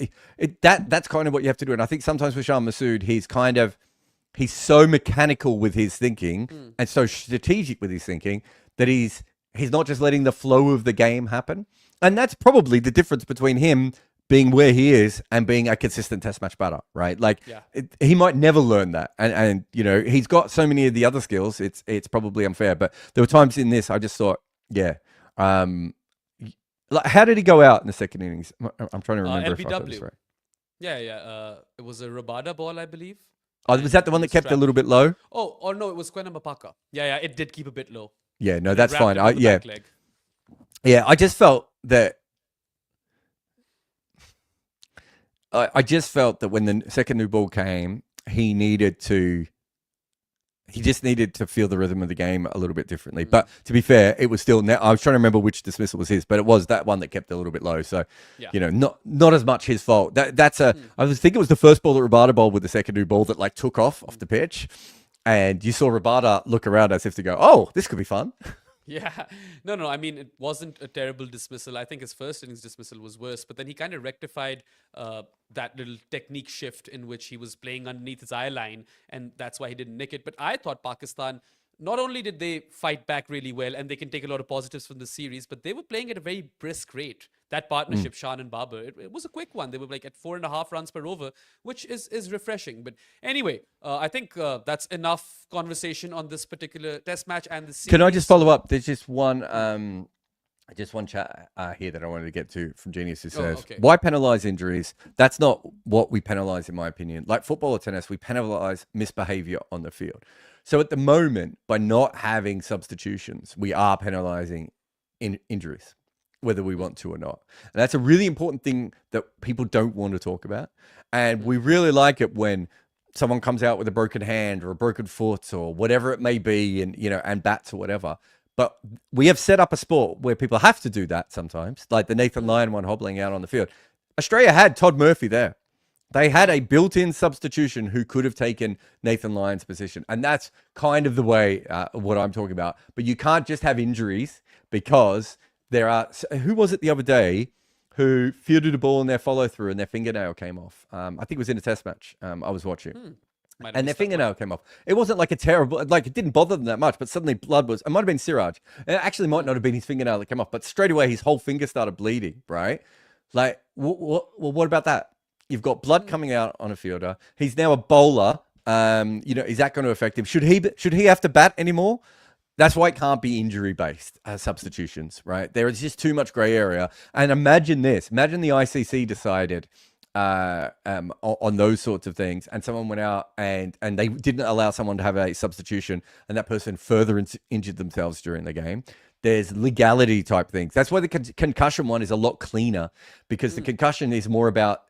that's kind of what you have to do. And I think sometimes with Shan Masood, he's so mechanical with his thinking and so strategic with his thinking that he's not just letting the flow of the game happen. And that's probably the difference between him being where he is and being a consistent test match batter, right? Like he might never learn that. And you know, he's got so many of the other skills. It's probably unfair, but there were times in this I just thought, like how did he go out in the second innings? I'm trying to remember if I got this right. It was a Rabada ball, I believe. Oh, was that the one that kept a little bit low? Oh no, it was Kwenamba Paka. Yeah, it did keep a bit low. Yeah, no, that's fine. I just felt that I just felt that when the second new ball came, he just needed to feel the rhythm of the game a little bit differently. But to be fair, it was still. I was trying to remember which dismissal was his, but it was that one that kept it a little bit low. So, not as much his fault. That's a. I think it was the first ball that Rabada bowled with the second new ball that like took off the pitch, and you saw Rabada look around as if to go, "Oh, this could be fun." Yeah. No. I mean, it wasn't a terrible dismissal. I think his first innings dismissal was worse, but then he kind of rectified that little technique shift in which he was playing underneath his eye line, and that's why he didn't nick it. But I thought Pakistan, not only did they fight back really well, and they can take a lot of positives from the series, but they were playing at a very brisk rate. That partnership, Shan and Babar, it was a quick one. They were like at 4.5 runs per over, which is refreshing. But anyway, I think that's enough conversation on this particular test match and the series. Can I just follow up? There's just one chat here that I wanted to get to from Genius who says, why penalise injuries? That's not what we penalise, in my opinion. Like football or tennis, we penalise misbehaviour on the field. So at the moment, by not having substitutions, we are penalising injuries, whether we want to or not. And that's a really important thing that people don't want to talk about. And we really like it when someone comes out with a broken hand or a broken foot or whatever it may be, and bats or whatever. But we have set up a sport where people have to do that sometimes, like the Nathan Lyon one hobbling out on the field. Australia had Todd Murphy there. They had a built-in substitution who could have taken Nathan Lyon's position. And that's kind of the way what I'm talking about. But you can't just have injuries because there are... Who was it the other day who fielded a ball in their follow-through and their fingernail came off? I think it was in a test match I was watching. And their fingernail came off. It wasn't like a terrible... Like, it didn't bother them that much, but suddenly blood was... It might have been Siraj. It actually might not have been his fingernail that came off, but straight away his whole finger started bleeding, right? Like, well, what about that? You've got blood coming out on a fielder. He's now a bowler. Is that going to affect him? Should he have to bat anymore? That's why it can't be injury-based substitutions, right? There is just too much grey area. And imagine this. Imagine the ICC decided on those sorts of things, and someone went out and they didn't allow someone to have a substitution, and that person further injured themselves during the game. There's legality type things. That's why the concussion one is a lot cleaner, because the concussion is more about,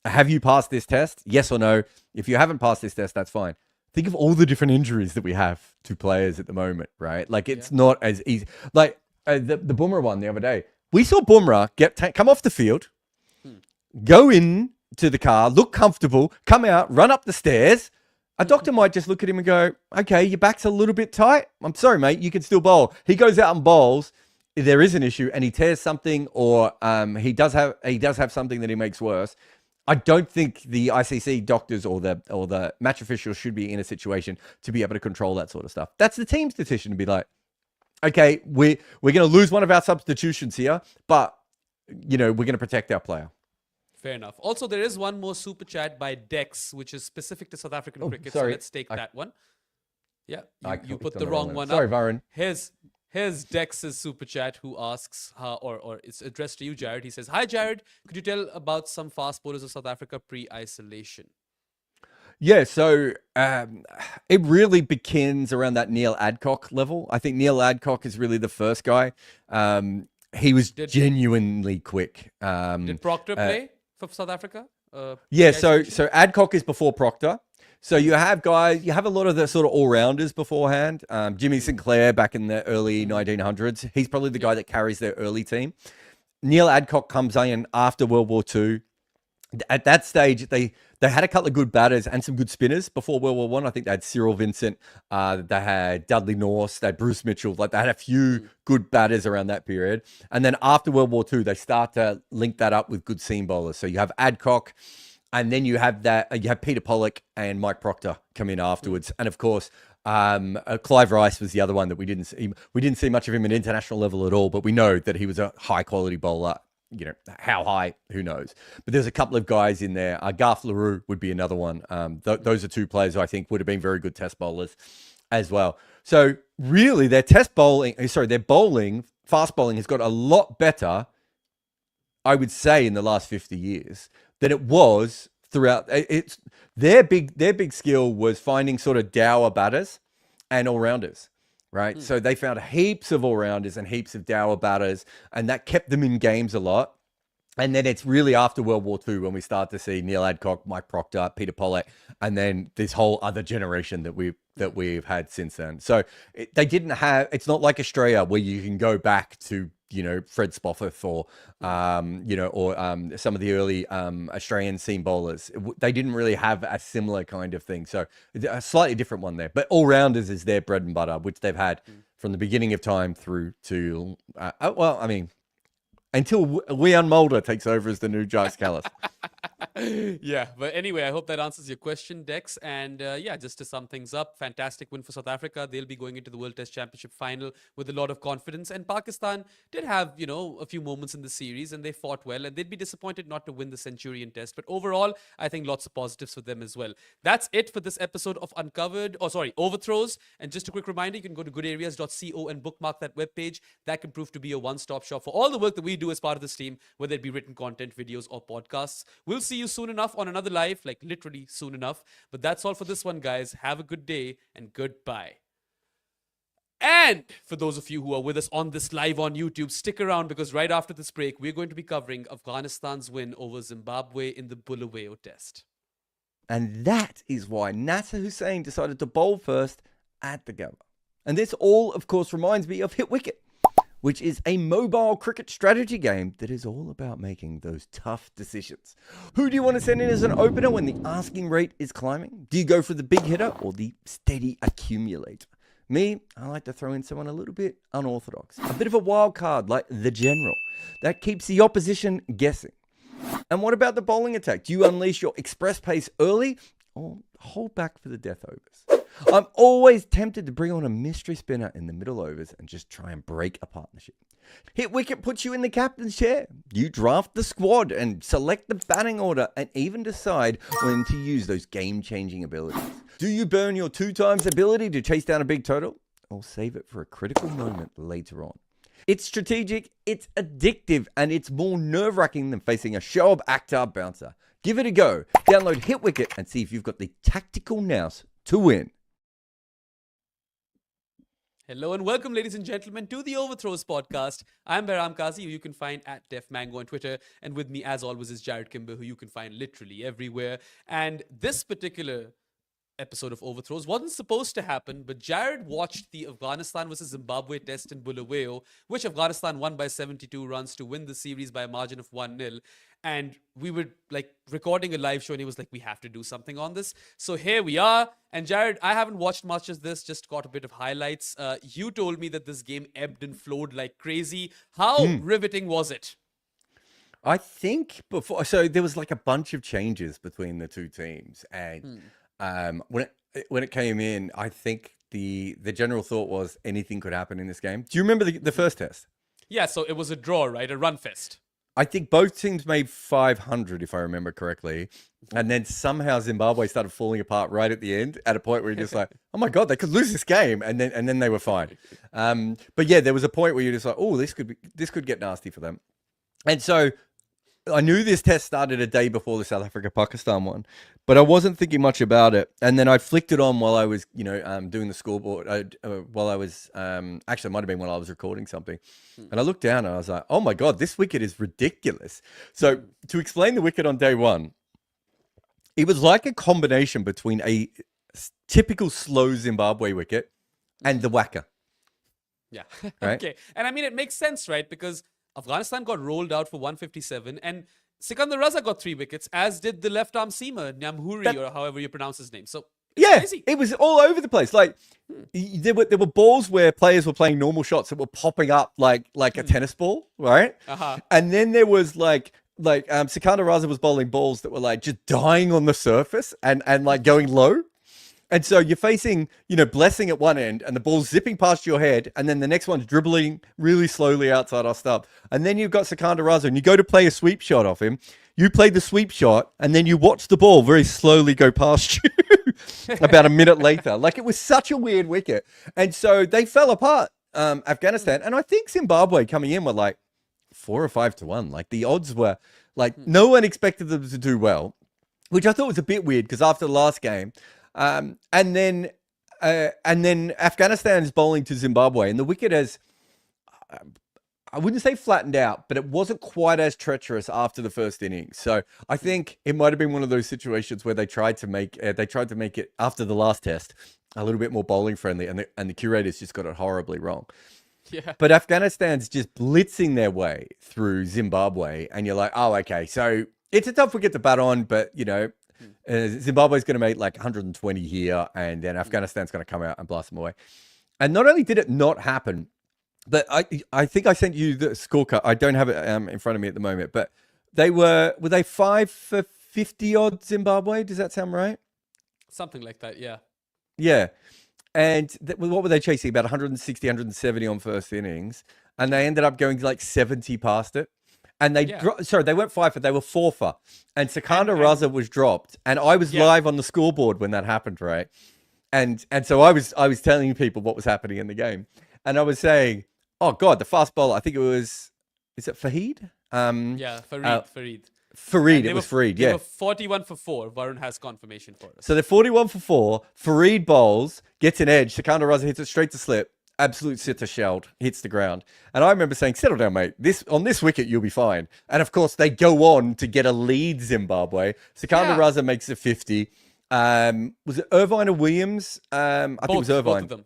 have you passed this test? Yes or no? If you haven't passed this test, that's fine. Think of all the different injuries that we have to players at the moment, right? Like, it's not as easy. Like the Bumrah one the other day. We saw Bumrah come off the field, go in to the car, look comfortable, come out, run up the stairs. A doctor might just look at him and go, okay, your back's a little bit tight. I'm sorry, mate, you can still bowl. He goes out and bowls. There is an issue and he tears something, or he does have something that he makes worse. I don't think the ICC doctors or the match officials should be in a situation to be able to control that sort of stuff. That's the team's decision to be like, okay, we're going to lose one of our substitutions here, but we're going to protect our player. Fair enough. Also, there is one more super chat by Dex, which is specific to South African cricket. Sorry. So let's take that one. Yeah, you put on the wrong one Sorry, up. Varun. Here's Dex's super chat, who asks, or it's addressed to you, Jarrod. He says, "Hi, Jarrod. Could you tell about some fast bowlers of South Africa pre-isolation?" Yeah, so it really begins around that Neil Adcock level. I think Neil Adcock is really the first guy. He was genuinely quick. Did Proctor play for South Africa? Yeah, so Adcock is before Proctor. So you have a lot of the sort of all-rounders beforehand. Jimmy Sinclair back in the early 1900s. He's probably the guy that carries their early team. Neil Adcock comes in after World War II. At that stage, they had a couple of good batters and some good spinners before World War I. I think they had Cyril Vincent, they had Dudley Norse, they had Bruce Mitchell. Like, they had a few good batters around that period. And then after World War II, they start to link that up with good seam bowlers. So you have Adcock, and then you have Peter Pollock and Mike Proctor come in afterwards. And of course, Clive Rice was the other one that we didn't see. We didn't see much of him at international level at all, but we know that he was a high quality bowler. How high, who knows? But there's a couple of guys in there. Garth LaRue would be another one. Those are two players who I think would have been very good test bowlers as well. So really, their fast bowling has got a lot better, I would say, in the last 50 years than it was throughout. Their big skill was finding sort of dour batters and all-rounders. Right. So they found heaps of all-rounders and heaps of dour batters, and that kept them in games a lot. And then it's really after World War II when we start to see Neil Adcock, Mike Proctor, Peter Pollock, and then this whole other generation that we've had since then. So they didn't have. It's not like Australia where you can go back to Fred Spofforth or some of the early Australian seam bowlers. They didn't really have a similar kind of thing. So a slightly different one there. But all rounders is their bread and butter, which they've had from the beginning of time through to until Leon Mulder takes over as the new Jacques Kallis. Yeah, but anyway, I hope that answers your question, Dex. And just to sum things up, fantastic win for South Africa. They'll be going into the World Test Championship final with a lot of confidence. And Pakistan did have, a few moments in the series and they fought well. And they'd be disappointed not to win the Centurion Test. But overall, I think lots of positives for them as well. That's it for this episode of Overthrows. And just a quick reminder, you can go to goodareas.co and bookmark that webpage. That can prove to be a one-stop shop for all the work that we do as part of this team, whether it be written content, videos, or podcasts. We'll see you soon enough on another live, like literally soon enough. But that's all for this one, guys. Have a good day and goodbye. And for those of you who are with us on this live on YouTube, stick around because right after this break, we're going to be covering Afghanistan's win over Zimbabwe in the Bulawayo Test. And that is why Nasser Hussain decided to bowl first at the Gabba. And this all, of course, reminds me of Hit Wicket, which is a mobile cricket strategy game that is all about making those tough decisions. Who do you want to send in as an opener when the asking rate is climbing? Do you go for the big hitter or the steady accumulator? Me, I like to throw in someone a little bit unorthodox. A bit of a wild card like the general. That keeps the opposition guessing. And what about the bowling attack? Do you unleash your express pace early or hold back for the death overs? I'm always tempted to bring on a mystery spinner in the middle overs and just try and break a partnership. Hit Wicket puts you in the captain's chair. You draft the squad and select the batting order and even decide when to use those game-changing abilities. Do you burn your 2x ability to chase down a big total or save it for a critical moment later on? It's strategic, it's addictive, and it's more nerve-wracking than facing a Shoaib Akhtar bouncer. Give it a go. Download Hit Wicket and see if you've got the tactical nous to win. Hello and welcome, ladies and gentlemen, to the Overthrows podcast. I'm Behram Kazi, who you can find at DefMango on Twitter. And with me, as always, is Jarrod Kimber, who you can find literally everywhere. And this particular episode of Overthrows wasn't supposed to happen, but Jarrod watched the Afghanistan versus Zimbabwe test in Bulawayo, which Afghanistan won by 72 runs to win the series by a margin of 1-0. And we were like recording a live show and he was like, we have to do something on this. So here we are. And Jarrod, I haven't watched much of this, just got a bit of highlights. You told me that this game ebbed and flowed like crazy. How riveting was it? I think so there was like a bunch of changes between the two teams. And when it came in, I think the general thought was anything could happen in this game. Do you remember the first test? Yeah, so it was a draw, right? A run fest. I think both teams made 500, if I remember correctly. And then somehow Zimbabwe started falling apart right at the end at a point where you're just like, oh my God, they could lose this game. And then they were fine. But yeah, there was a point where you're just like, oh, this could get nasty for them. And so I knew this test started a day before the South Africa-Pakistan one, but I wasn't thinking much about it. And then I flicked it on while I was, doing the scoreboard. While I was, actually, it might have been while I was recording something. And I looked down and I was like, oh my God, this wicket is ridiculous. So to explain the wicket on day one, it was like a combination between a typical slow Zimbabwe wicket and the whacker. Yeah. Right? Okay. And I mean, it makes sense, right? Because Afghanistan got rolled out for 157 and Sikandar Raza got 3 wickets, as did the left-arm seamer, Nyamhuri, or however you pronounce his name. So yeah, crazy. It was all over the place. Like there were balls where players were playing normal shots that were popping up like a tennis ball, right? And then there was like Sikandar Raza was bowling balls that were like just dying on the surface and like going low. And so you're facing, Blessing at one end and the ball's zipping past your head. And then the next one's dribbling really slowly outside our stump. And then you've got Sikandar Raza and you go to play a sweep shot off him. You play the sweep shot and then you watch the ball very slowly go past you about a minute later. Like it was such a weird wicket. And so they fell apart, Afghanistan. And I think Zimbabwe coming in were like 4 or 5 to 1. Like the odds were like no one expected them to do well, which I thought was a bit weird because after the last game, and then Afghanistan is bowling to Zimbabwe, and the wicket has I wouldn't say flattened out, but it wasn't quite as treacherous after the first inning. So I think it might have been one of those situations where they tried to make it after the last test a little bit more bowling friendly, and the curators just got it horribly wrong. Yeah. But Afghanistan's just blitzing their way through Zimbabwe, and you're like, oh, okay, so it's a tough wicket to bat on, but Zimbabwe's going to make like 120 here, and then Afghanistan's going to come out and blast them away. And not only did it not happen, but I think I sent you the scorecard. I don't have it in front of me at the moment, but were they 5 for 50 odd Zimbabwe? Does that sound right? Something like that, yeah. Yeah. And what were they chasing? About 160, 170 on first innings. And they ended up going like 70 past it. And they weren't 5 for, they were 4 for. And Sikandar Raza was dropped. And I was live on the scoreboard when that happened, right? And so I was telling people what was happening in the game. And I was saying, oh God, the fast bowler, I think is it Farid? Farid. Farid, it was Farid, yeah. They were 41 for 4. Varun has confirmation for us. So they're 41 for 4. Farid bowls, gets an edge. Sikandar Raza hits it straight to slip. Absolute sitter shelled, hits the ground. And I remember saying, settle down, mate. On this wicket, you'll be fine. And of course, they go on to get a lead, Zimbabwe. Sikandar Raza makes a 50. Was it Irvine or Williams? I think it was Irvine. Both of them.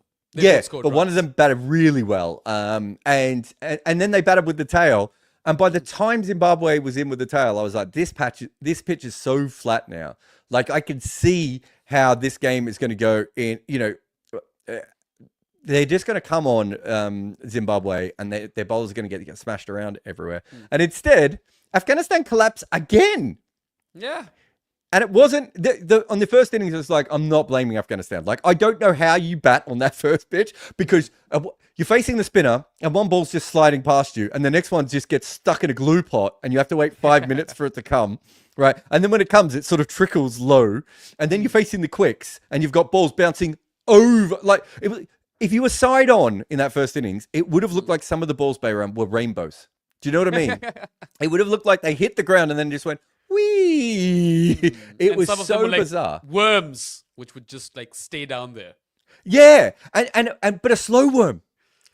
But one of them batted really well. And then they batted with the tail. And by the time Zimbabwe was in with the tail, I was like, this pitch is so flat now. Like, I can see how this game is going to go in, they're just going to come on Zimbabwe, and their bowlers are going to get smashed around everywhere. And instead, Afghanistan collapsed again. Yeah. And it wasn't on the first innings. It was like, I'm not blaming Afghanistan. Like, I don't know how you bat on that first pitch, because you're facing the spinner and one ball's just sliding past you, and the next one just gets stuck in a glue pot, and you have to wait 5 minutes for it to come, right? And then when it comes, it sort of trickles low, and then you're facing the quicks, and you've got balls bouncing over. Like, if you were side on in that first innings, it would have looked like some of the balls, Behram, were rainbows. Do you know what I mean? It would have looked like they hit the ground and then just went, wee. It was so bizarre. Worms, which would just like stay down there. Yeah, but a slow worm,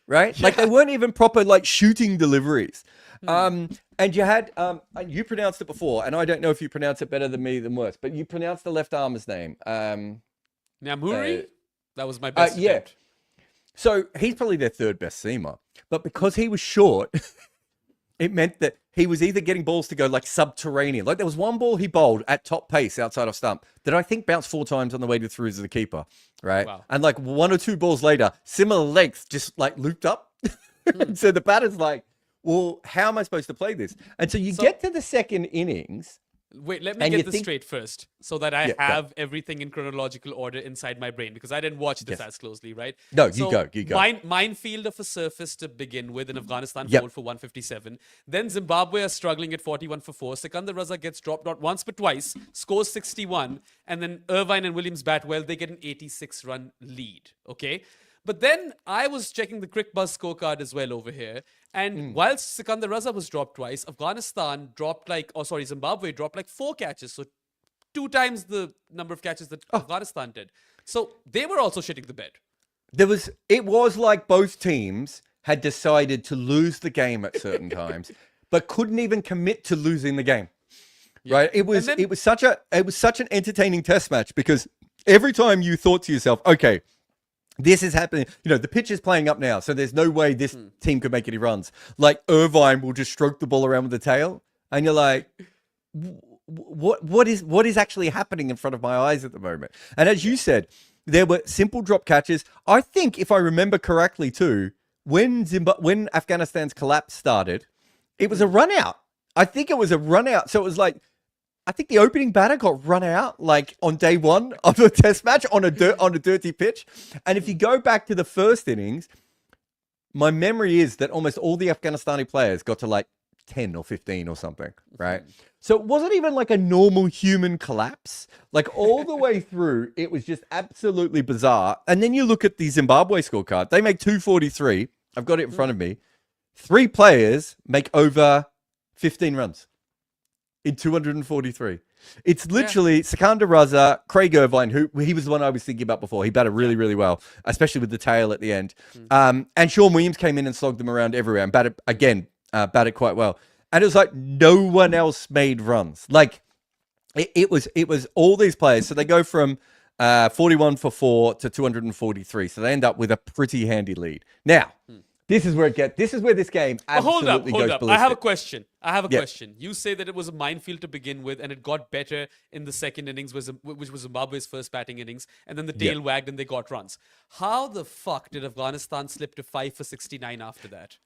right? Yeah. Like, they weren't even proper like shooting deliveries. And you had you pronounced it before, and I don't know if you pronounce it better than me than worse, but you pronounced the left armer's name. Namuri? That was my best attempt. So he's probably their third best seamer, but because he was short, it meant that he was either getting balls to go like subterranean. Like, there was one ball he bowled at top pace outside of stump that I think bounced 4 times on the way to through to the keeper, right? Wow. And like 1 or 2 balls later, similar length, just like looped up. So the batter's like, well, how am I supposed to play this? And so you get to the second innings. Wait, let me get this straight first, so that I have everything in chronological order inside my brain, because I didn't watch this as closely, right? No, you go. Minefield of a surface to begin with in Afghanistan, 4 for 157. Then Zimbabwe are struggling at 41 for 4. Sikandar Raza gets dropped not once but twice, scores 61, and then Irvine and Williams bat well. They get an 86-run lead, okay? But then I was checking the Crick Buzz scorecard as well over here. And whilst Sikandar Raza was dropped twice, Zimbabwe dropped like 4 catches. So 2 times the number of catches that Afghanistan did. So they were also shitting the bed. It was like both teams had decided to lose the game at certain times, but couldn't even commit to losing the game. Yeah. Right? It was such an entertaining test match, because every time you thought to yourself, okay, this is happening. The pitch is playing up now, so there's no way this team could make any runs. Like, Irvine will just stroke the ball around with the tail, and you're like, what is actually happening in front of my eyes at the moment? And as you said, there were simple drop catches. I think, if I remember correctly too, when Afghanistan's collapse started, it was a run out. I think it was a run out. So it was like, I think the opening batter got run out like on day 1 of the test match on a dirty pitch. And if you go back to the first innings, my memory is that almost all the Afghanistani players got to like 10 or 15 or something, right? So it wasn't even like a normal human collapse. Like, all the way through, it was just absolutely bizarre. And then you look at the Zimbabwe scorecard. They make 243. I've got it in front of me. 3 players make over 15 runs. in 243. It's literally Sikandar Raza, Craig Irvine, who he was the one I was thinking about before. He batted really, really well, especially with the tail at the end. And Sean Williams came in and slogged them around everywhere and batted quite well. And it was like no one else made runs. Like it was all these players. So they go from 41 for 4 to 243. So they end up with a pretty handy lead. Now, this is where this game absolutely goes ballistic. I have a question. Question. You say that it was a minefield to begin with, and it got better in the second innings, which was Zimbabwe's first batting innings, and then the tail wagged and they got runs. How the fuck did Afghanistan slip to 5 for 69 after that?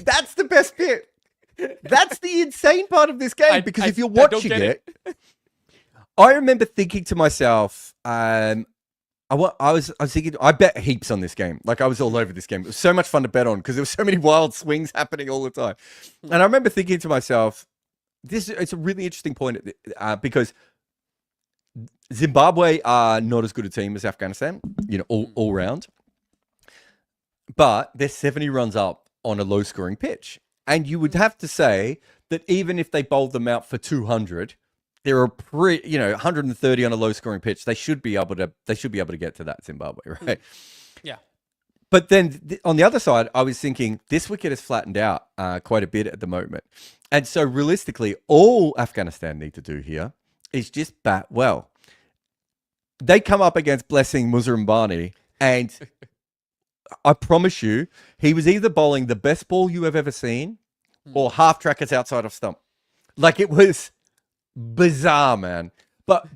That's the best bit. That's the insane part of this game, because if you're watching it, I remember thinking to myself, I was thinking, I bet heaps on this game. Like, I was all over this game. It was so much fun to bet on because there were so many wild swings happening all the time. And I remember thinking to myself, it's a really interesting point because Zimbabwe are not as good a team as Afghanistan, all round. But they're 70 runs up on a low-scoring pitch. And you would have to say that even if they bowled them out for 200, they're 130 on a low-scoring pitch. They should be able to get to that, Zimbabwe, right? Yeah. But then on the other side, I was thinking this wicket has flattened out quite a bit at the moment, and so realistically, all Afghanistan need to do here is just bat well. They come up against Blessing Muzarambani, and I promise you, he was either bowling the best ball you have ever seen or half trackers outside of stump. Like, it was bizarre, man. But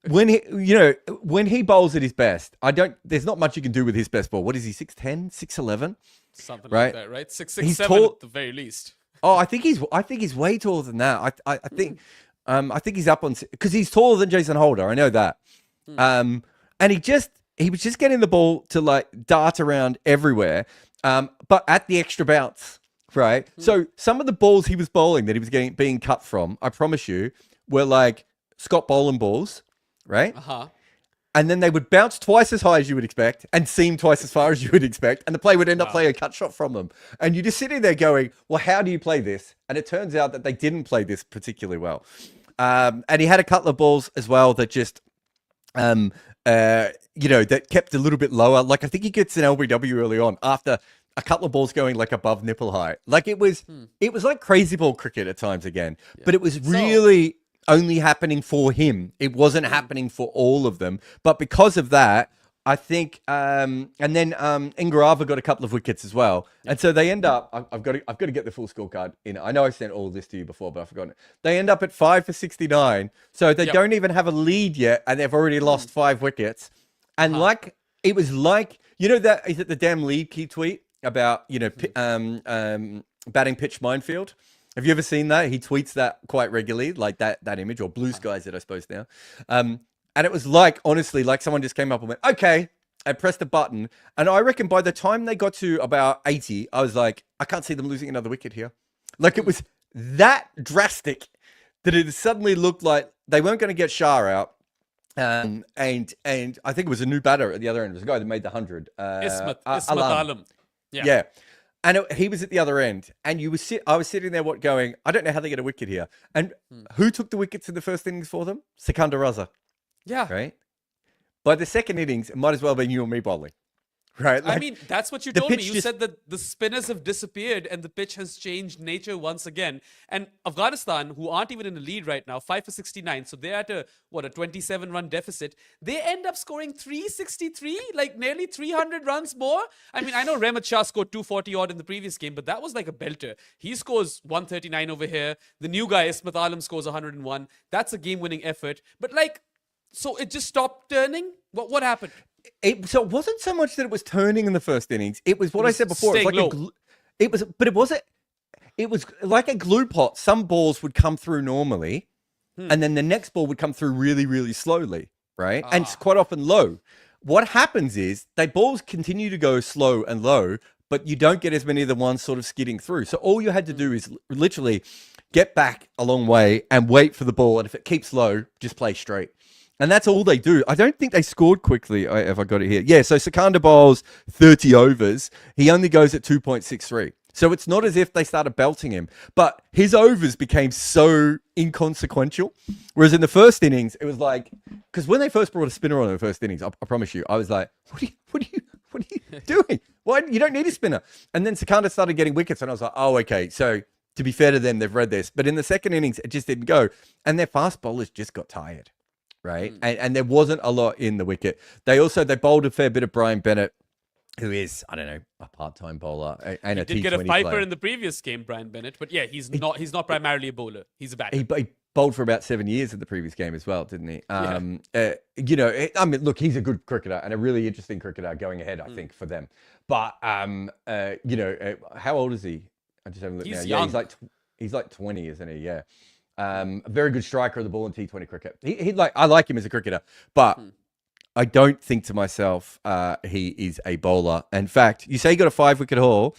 when he bowls at his best, there's not much you can do with his best ball. What is he, 6'10", 6'11"? Something right? Like that, right? 6'7" He's tall, at the very least. Oh, I think he's way taller than that. I think he's up on, because he's taller than Jason Holder. I know that. And he was just getting the ball to like dart around everywhere, but at the extra bounce, right? So some of the balls he was bowling that he was being cut from, I promise you, were like Scott Boland balls, right? And then they would bounce twice as high as you would expect and seam twice as far as you would expect, and the player would end up playing a cut shot from them. And you're just sitting there going, well, how do you play this? And it turns out that they didn't play this particularly well. And he had a couple of balls as well that just that kept a little bit lower. Like, I think he gets an LBW early on after a couple of balls going like above nipple height. Like, it was like crazy ball cricket at times again, but it was really only happening for him. It wasn't happening for all of them. But because of that, I think, and then Ingarava got a couple of wickets as well. And so they end up, I've got to get the full scorecard in. I know I sent all this to you before, but I've forgotten it. They end up at 5 for 69. So they don't even have a lead yet, and they've already lost 5 wickets. And it was like, that, is it the damn lead key tweet about, batting pitch minefield? Have you ever seen that? He tweets that quite regularly, like that image, or blue skies it, I suppose now. And it was like, honestly, like someone just came up and went, okay, and pressed a button. And I reckon by the time they got to about 80, I was like, I can't see them losing another wicket here. Like, it was that drastic that it suddenly looked like they weren't going to get Shah out. And I think it was a new batter at the other end. It was a guy that made the 100. Ismat Alam. Yeah. And he was at the other end. And I was sitting there going, I don't know how they get a wicket here. And who took the wickets in the first innings for them? Sikandar Raza. Yeah. Right? By the second innings, it might as well have been you and me bowling. Right? Like, I mean, that's what you told me. You said that the spinners have disappeared and the pitch has changed nature once again. And Afghanistan, who aren't even in the lead right now, 5 for 69. So they're at a 27-run deficit. They end up scoring 363, like nearly 300 runs more. I mean, I know Rehmat Shah scored 240 odd in the previous game, but that was like a belter. He scores 139 over here. The new guy, Ismat Alam, scores 101. That's a game-winning effort. But so it just stopped turning? What happened? So it wasn't so much that it was turning in the first innings. It was what I said before. It was like it was like a glue pot. Some balls would come through normally, and then the next ball would come through really, really slowly, right? And it's quite often low. What happens is balls continue to go slow and low, but you don't get as many of the ones sort of skidding through. So all you had to do is literally get back a long way and wait for the ball. And if it keeps low, just play straight. And that's all they do. I don't think they scored quickly, if I got it here. Yeah, so Sikandar bowls 30 overs. He only goes at 2.63. So it's not as if they started belting him, but his overs became so inconsequential. Whereas in the first innings, it was like, because when they first brought a spinner on in the first innings, I promise you, I was like, what are you doing? Why, you don't need a spinner. And then Sakanda started getting wickets, and I was like, oh, okay. So to be fair to them, they've read this. But in the second innings, it just didn't go. And their fast bowlers just got tired, right? And there wasn't a lot in the wicket. They bowled a fair bit of Brian Bennett, who is, I don't know, a part-time bowler and he a did T20 get a fifer player. in the previous game, Brian Bennett. But yeah, he's not primarily a bowler. He's a batter. He bowled for about 7 years in the previous game as well, didn't he? You know, I mean, look, he's a good cricketer and a really interesting cricketer going ahead, I think, for them. But, you know, how old is he? I just haven't looked now. Young. Yeah, he's like 20, isn't he? Yeah. A very good striker of the ball in T20 cricket. I like him as a cricketer, but I don't think to myself he is a bowler. In fact, you say he got a 5-wicket haul.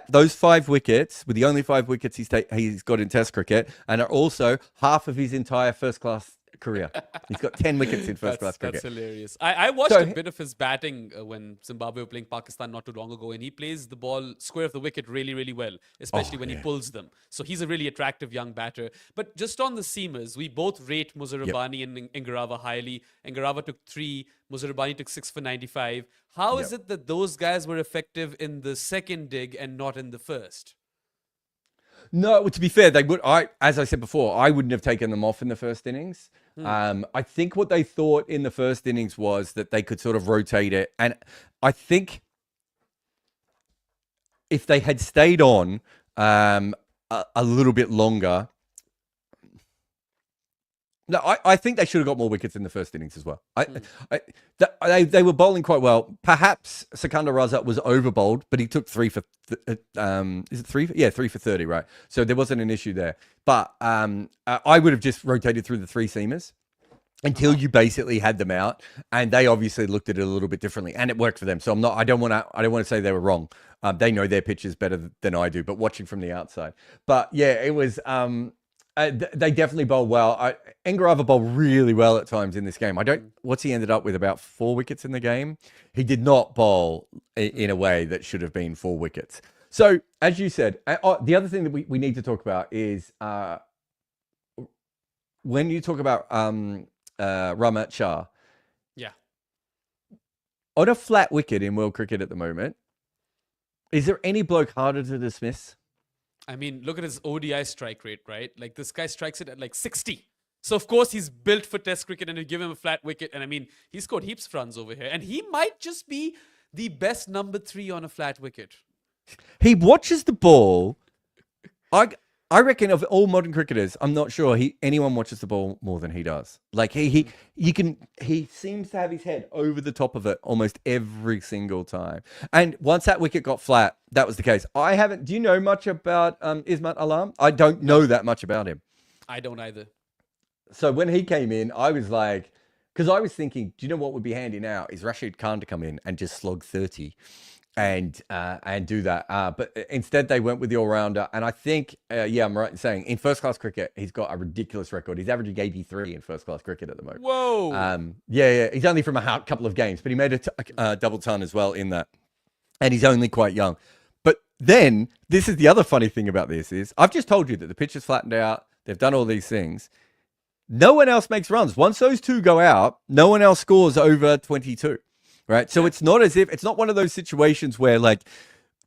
Those 5 wickets were the only 5 wickets he's got in Test cricket, and are also half of his entire first-class career. He's got 10 wickets in first-class cricket. That's hilarious. I watched a bit of his batting when Zimbabwe were playing Pakistan not too long ago, and he plays the ball square of the wicket really, really well, especially when he pulls them. So he's a really attractive young batter. But just on the seamers, we both rate Muzarabani and Ingarava highly. Ingarava took 3, Muzarabani took 6 for 95. How is it that those guys were effective in the second dig and not in the first? No, to be fair, they would. As I said before, I wouldn't have taken them off in the first innings. I think what they thought in the first innings was that they could sort of rotate it, and I think if they had stayed on a little bit longer. No, I think they should have got more wickets in the first innings as well. They were bowling quite well. Perhaps Sakanda Raza was over bowled, but he took 3 for is it 3? Yeah, 3 for 30, right? So there wasn't an issue there. But I would have just rotated through the 3 seamers until you basically had them out, and they obviously looked at it a little bit differently, and it worked for them. So I don't want to say they were wrong. They know their pitches better than I do, but watching from the outside. But yeah, it was. They definitely bowl well. Ingarava bowled really well at times in this game. What's he ended up with? About 4 wickets in the game. He did not bowl in a way that should have been 4 wickets. So, as you said, the other thing that we need to talk about is when you talk about Ramat Shah. Yeah. On a flat wicket in world cricket at the moment, is there any bloke harder to dismiss? I mean, look at his ODI strike rate, right? Like, this guy strikes it at like 60. So, of course, he's built for Test cricket, and you give him a flat wicket. And I mean, he scored heaps of runs over here. And he might just be the best number 3 on a flat wicket. He watches the ball. I reckon of all modern cricketers, I'm not sure anyone watches the ball more than he does. Like he seems to have his head over the top of it almost every single time. And once that wicket got flat, that was the case. Do you know much about Ismat Alam? I don't know that much about him. I don't either. So when he came in, I was like, because I was thinking, do you know what would be handy now is Rashid Khan to come in and just slog 30. And do that. But instead, they went with the all-rounder. And I think, I'm right in saying, in first-class cricket, he's got a ridiculous record. He's averaging 83 in first-class cricket at the moment. Whoa! Yeah. He's only from a couple of games, but he made a double ton as well in that. And he's only quite young. But then, this is the other funny thing about this is, I've just told you that the pitch is flattened out. They've done all these things. No one else makes runs. Once those 2 go out, no one else scores over 22. Right. So it's not one of those situations where like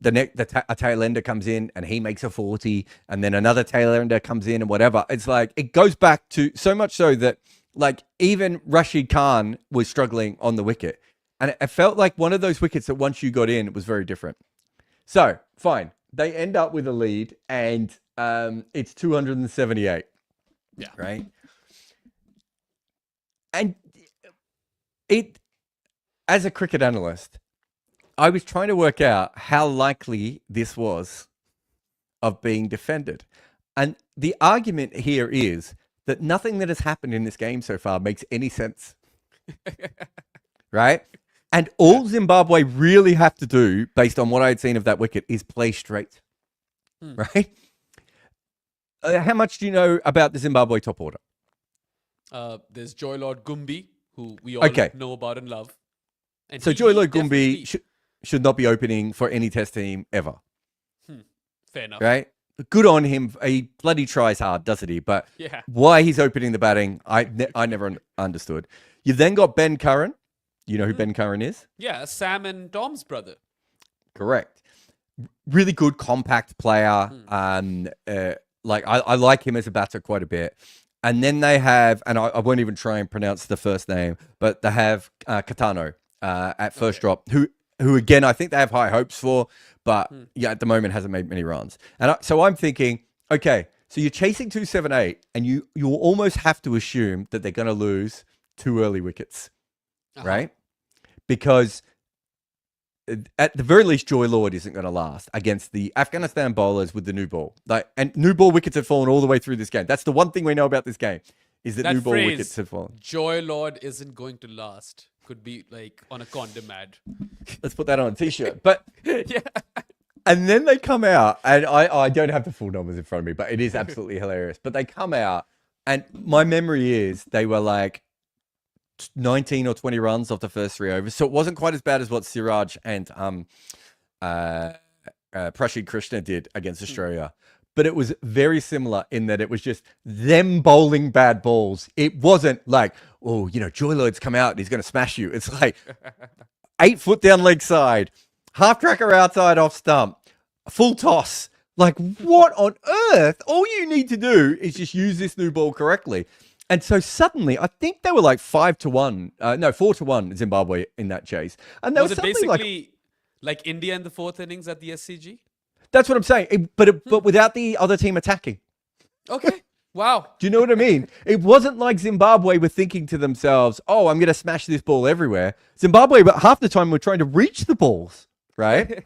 a tail ender comes in and he makes a 40 and then another tail ender comes in and whatever. It's like it goes back to so much so that like even Rashid Khan was struggling on the wicket. And it felt like one of those wickets that once you got in, it was very different. So fine. They end up with a lead and it's 278. Yeah. Right. And as a cricket analyst, I was trying to work out how likely this was of being defended. And the argument here is that nothing that has happened in this game so far makes any sense. Right? And all Zimbabwe really have to do, based on what I had seen of that wicket, is play straight. Right? How much do you know about the Zimbabwe top order? There's Joy Lord Gumbi, who we all know about and love. And so Joy Lloyd Gumbi should not be opening for any Test team ever. Fair enough. Right? Good on him. He bloody tries hard, doesn't he? But Yeah. why he's opening the batting, I never understood. You then got Ben Curran. You know who Ben Curran is? Yeah, Sam and Tom's brother. Correct. Really good, compact player. Like I like him as a batter quite a bit. And then they have, and I won't even try and pronounce the first name, but they have Catano at first drop, who again I think they have high hopes for, but yeah, at the moment hasn't made many runs. And so I'm thinking, okay, so you're chasing 278, and you almost have to assume that they're going to lose 2 early wickets, right? Because at the very least, Joy Lord isn't going to last against the Afghanistan bowlers with the new ball. And new ball wickets have fallen all the way through this game. That's the one thing we know about this game, is that new ball wickets have fallen. Joy Lord isn't going to last. Could be like on a condom ad. Let's put that on a t-shirt. But Yeah. and then they come out, and I don't have the full numbers in front of me, but it is absolutely hilarious. But they come out, and my memory is they were like 19 or 20 runs off the first 3 overs. So it wasn't quite as bad as what Siraj and Prashid Krishna did against Australia. But it was very similar in that it was just them bowling bad balls. It wasn't like, oh, you know, Joy Lloyd's come out and he's going to smash you. It's like 8 foot down leg side, half cracker outside off stump, full toss. Like, what on earth? All you need to do is just use this new ball correctly. And so suddenly, I think they were like 5-1, 4-1 Zimbabwe in that chase. And they Was were it basically like India in the 4th innings at the SCG? That's what I'm saying. But without the other team attacking. Okay. Wow. Do you know what I mean? It wasn't like Zimbabwe were thinking to themselves, oh, I'm going to smash this ball everywhere. Zimbabwe, but half the time, were trying to reach the balls, right?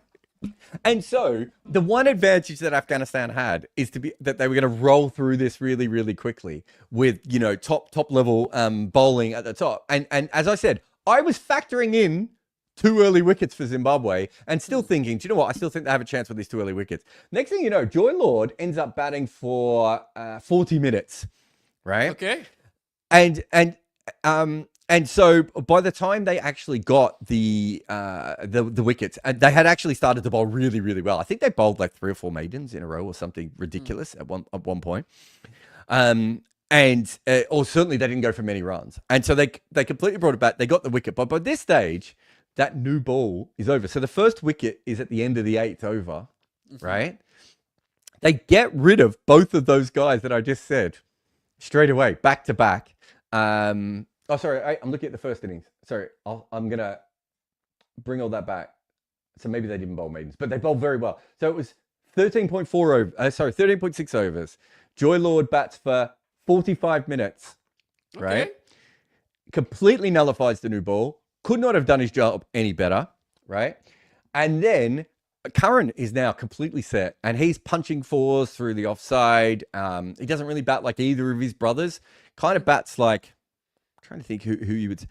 And so the one advantage that Afghanistan had is that they were going to roll through this really, really quickly with, you know, top level bowling at the top. And as I said, I was factoring in 2 early wickets for Zimbabwe and still thinking, do you know what? I still think they have a chance with these 2 early wickets. Next thing you know, Joy Lord ends up batting for 40 minutes, right? Okay. And so by the time they actually got the wickets, and they had actually started to bowl really, really well. I think they bowled like 3 or 4 maidens in a row or something ridiculous at one point. Or certainly they didn't go for many runs. And so they completely brought it back. They got the wicket. But by this stage, that new ball is over. So the first wicket is at the end of the 8th over, right? They get rid of both of those guys that I just said straight away, back to back. Oh, sorry, I'm looking at the first innings. Sorry, I'm going to bring all that back. So maybe they didn't bowl maidens, but they bowled very well. So it was 13.6 overs. Joy Lord bats for 45 minutes, right? Okay. Completely nullifies the new ball. Could not have done his job any better, right? And then Curran is now completely set, and he's punching 4s through the offside. He doesn't really bat like either of his brothers. Kind of bats like, I'm trying to think who you would,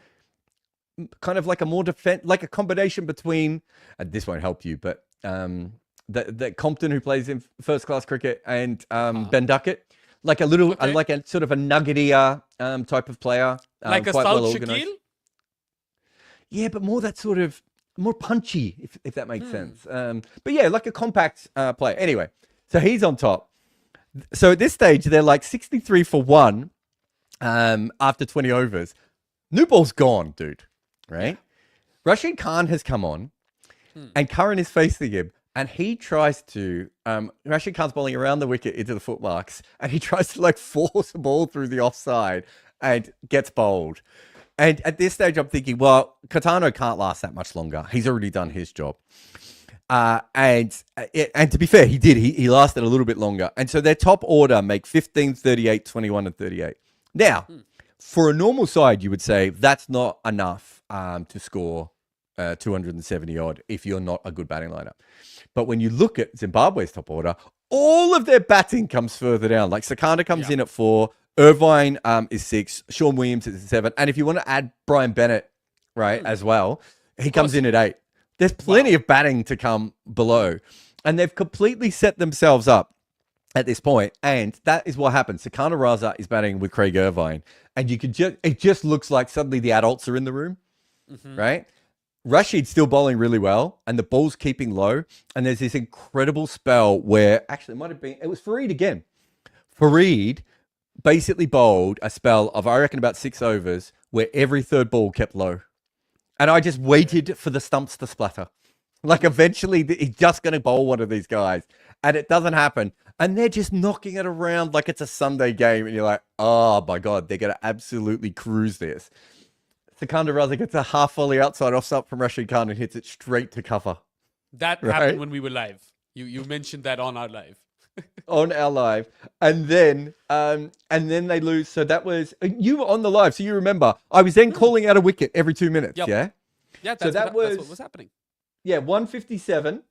kind of like a more like a combination between, this won't help you, but that Compton who plays in first class cricket and Ben Duckett, like a little, like a sort of a nuggetier type of player, like a quite South well Shaquille? organized. Yeah, but more that sort of more punchy, if that makes sense. But yeah, like a compact player. Anyway, so he's on top. So at this stage, they're like 63 for 1 after 20 overs. New ball's gone, dude. Right? Rashid Khan has come on, and Curran is facing him. And he tries to, Rashid Khan's bowling around the wicket into the footmarks, and he tries to like force a ball through the offside and gets bowled. And at this stage, I'm thinking, well, Catano can't last that much longer. He's already done his job. And to be fair, he did. He lasted a little bit longer. And so their top order make 15, 38, 21, and 38. Now, for a normal side, you would say that's not enough to score 270 odd if you're not a good batting lineup. But when you look at Zimbabwe's top order, all of their batting comes further down. Like Sakana comes in at 4. Irvine is 6. Sean Williams is 7. And if you want to add Brian Bennett, right, as well, he comes in at 8. There's plenty of batting to come below. And they've completely set themselves up at this point. And that is what happens. Sakana Raza is batting with Craig Irvine. And you can it just looks like suddenly the adults are in the room, right? Rashid's still bowling really well, and the ball's keeping low. And there's this incredible spell where actually it was Fareed again. Fareed basically bowled a spell of, I reckon, about 6 overs where every third ball kept low. And I just waited for the stumps to splatter. Like eventually he's just going to bowl one of these guys, and it doesn't happen. And they're just knocking it around like it's a Sunday game. And you're like, oh my God, they're going to absolutely cruise this. Sikandar Raza gets a half volley outside off stump from Rashid Khan and hits it straight to cover. That happened when we were live. You mentioned that on our live. On our live. And then they lose. So that was, you were on the live. So you remember, I was then calling out a wicket every 2 minutes. Yep. Yeah. Yeah. That's what was happening. Yeah. 157.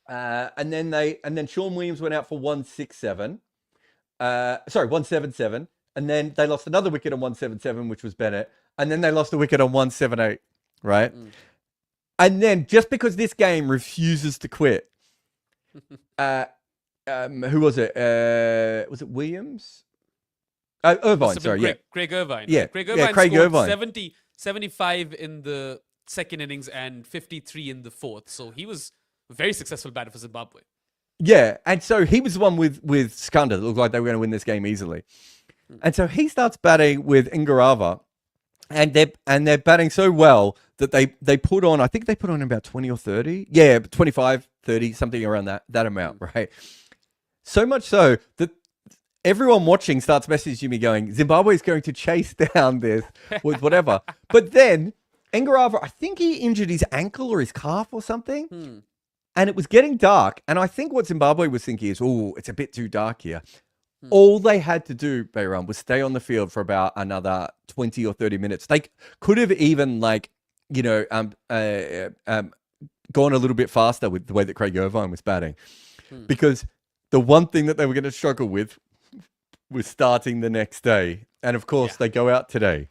And then Sean Williams went out for 167. 177. And then they lost another wicket on 177, which was Bennett. And then they lost a wicket on 178. Right. And then just because this game refuses to quit, who was it? Was it Williams? Irvine, sorry. Craig Irvine. Yeah. Craig Irvine Craig scored Irvine. 75 in the second innings and 53 in the fourth. So he was a very successful batter for Zimbabwe. Yeah. And so he was the one with Sikandar that looked like they were going to win this game easily. And so he starts batting with Ingarava. And they're batting so well that they put on, I think they put on about 20 or 30. Yeah, 25, 30, something around that amount, right? So much so that everyone watching starts messaging me going, Zimbabwe is going to chase down this with whatever. But then Ingarava, I think he injured his ankle or his calf or something. And it was getting dark. And I think what Zimbabwe was thinking is, oh, it's a bit too dark here. All they had to do, Behram, was stay on the field for about another 20 or 30 minutes. They could have even gone a little bit faster with the way that Craig Irvine was batting. Because the one thing that they were going to struggle with was starting the next day. And of course, they go out today.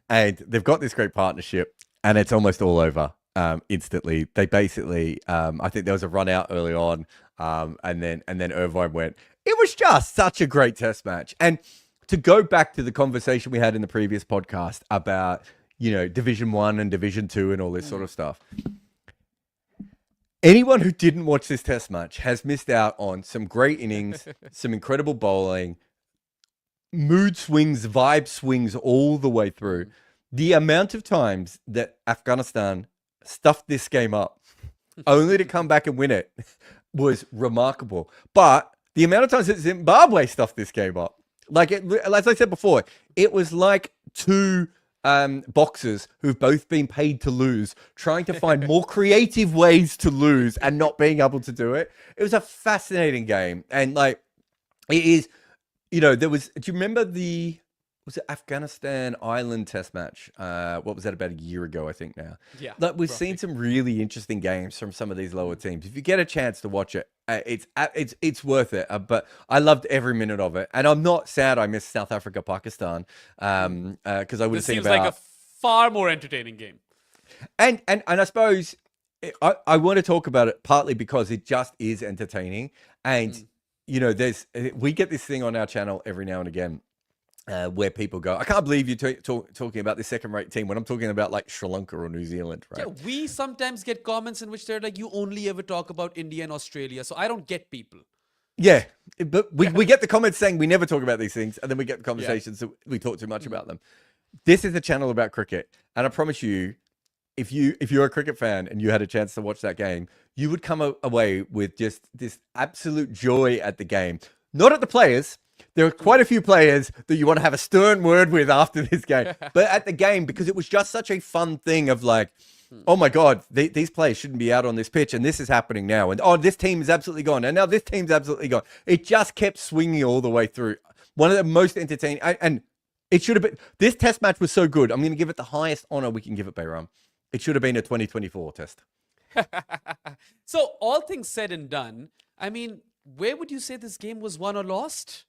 And they've got this great partnership. And it's almost all over instantly. They basically, I think there was a run out early on. And then Irvine went. It was just such a great test match. And to go back to the conversation we had in the previous podcast about, Division 1 and Division 2 and all this sort of stuff. Anyone who didn't watch this test match has missed out on some great innings, some incredible bowling, mood swings, vibe swings all the way through. The amount of times that Afghanistan stuffed this game up only to come back and win it was remarkable. But the amount of times that Zimbabwe stuffed this game up, as I said before, it was like two boxers who've both been paid to lose, trying to find more creative ways to lose and not being able to do it. It was a fascinating game. And it is, there was, do you remember was it Afghanistan Island test match? What was that, about a year ago, I think now? Yeah. We've seen some really interesting games from some of these lower teams. If you get a chance to watch it, it's worth it. But I loved every minute of it. And I'm not sad I missed South Africa, Pakistan, because I would have seen about... This seems like a far more entertaining game. And I suppose I want to talk about it partly because it just is entertaining. And, we get this thing on our channel every now and again. Where people go, I can't believe you're talking about this second-rate team when I'm talking about Sri Lanka or New Zealand, right? Yeah, we sometimes get comments in which they're like, you only ever talk about India and Australia, so I don't get people. Yeah, but we get the comments saying we never talk about these things, and then we get the conversations that we talk too much about them. This is a channel about cricket, and I promise you, if you're a cricket fan and you had a chance to watch that game, you would come away with just this absolute joy at the game. Not at the players. There are quite a few players that you want to have a stern word with after this game. But at the game, because it was just such a fun thing of oh my God, these players shouldn't be out on this pitch. And this is happening now. And this team is absolutely gone. And now this team's absolutely gone. It just kept swinging all the way through. One of the most entertaining. And it should have been. This test match was so good. I'm going to give it the highest honor we can give it, Behram. It should have been a 2024 test. So all things said and done, I mean, where would you say this game was won or lost?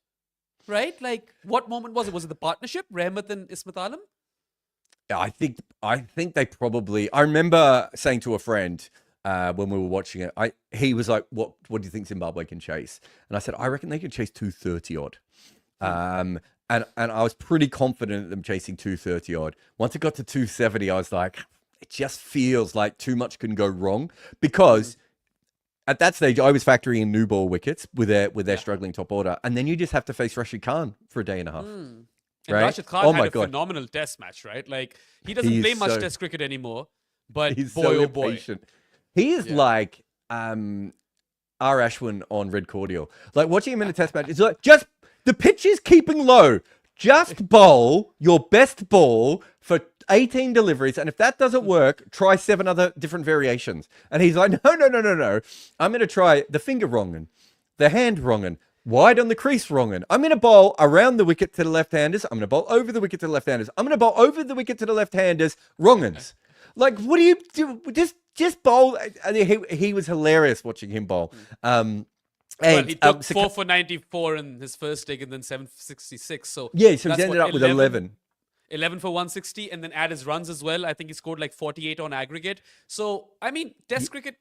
Right? What moment was it? Was it the partnership, Rahmat and Ismat Alam? Yeah, I think they probably... I remember saying to a friend when we were watching it, he was like, what do you think Zimbabwe can chase? And I said, I reckon they can chase 230 odd. And I was pretty confident in them chasing 230 odd. Once it got to 270, I was like, it just feels like too much can go wrong because at that stage I was factoring in new ball wickets with their struggling top order, and then you just have to face Rashid Khan for a day and a half. And right? Rashid Khan had a phenomenal test match, right? Like, he doesn't play much test cricket anymore, but he's boy, so oh boy. impatient. He is like R. Ashwin on Red Cordial. Like, watching him in a test match, it's like, just, the pitch is keeping low. Just bowl your best ball for 18 deliveries, and if that doesn't work, try 7 other different variations. And he's like, no. I'm going to try the finger wrongin', the hand wrongin', wide on the crease wrongin'. I'm going to bowl around the wicket to the left-handers. I'm going to bowl over the wicket to the left-handers. I'm going to bowl over the wicket to the left-handers. Wrongins. Like, what do you do? Just bowl. He was hilarious watching him bowl. Well, he took 4 for 94 in his first dig and then 7 for 66. So yeah, so he ended up with 11. 11 for 160, and then add his runs as well. I think he scored like 48 on aggregate. So, I mean, test cricket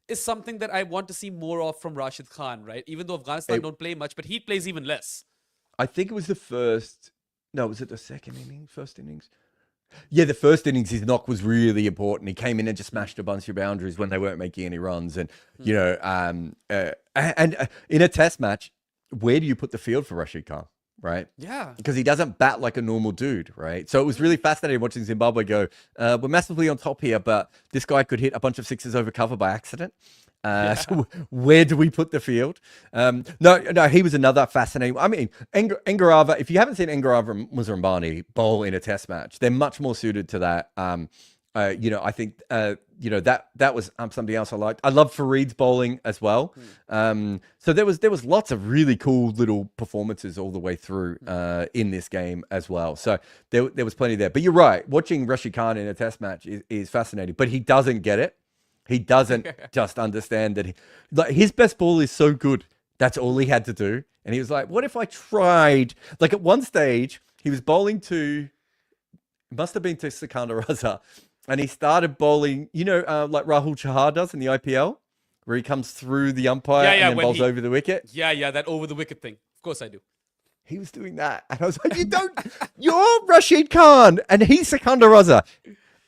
is something that I want to see more of from Rashid Khan, right? Even though Afghanistan don't play much, but he plays even less. I think it was the first... No, was it the second inning? First innings? Yeah, the first innings, his knock was really important. He came in and just smashed a bunch of boundaries when they weren't making any runs. And, you know, in a test match, where do you put the field for Rashid Khan? Right? Yeah. Because he doesn't bat like a normal dude, right? So it was really fascinating watching Zimbabwe go, we're massively on top here, but this guy could hit a bunch of sixes over cover by accident. So where do we put the field? No, he was another fascinating. I mean, Engarava, if you haven't seen Engarava and Muzarambani bowl in a test match, they're much more suited to that. You know, I think, you know, that was something else I liked. I love Fareed's bowling as well. So there was lots of really cool little performances all the way through in this game as well. So there was plenty there. But you're right, watching Rashid Khan in a test match is fascinating, but he doesn't get it. He doesn't just understand that like his best ball is so good. That's all he had to do. And he was like, what if I tried? Like at one stage, he was bowling to, it must have been to Sikandar Raza. And he started bowling, you know, like Rahul Chahar does in the IPL, where he comes through the umpire and then bowls over the wicket. Yeah, that over the wicket thing. Of course I do. He was doing that. And I was like, you're Rashid Khan and he's Sikandar Raza.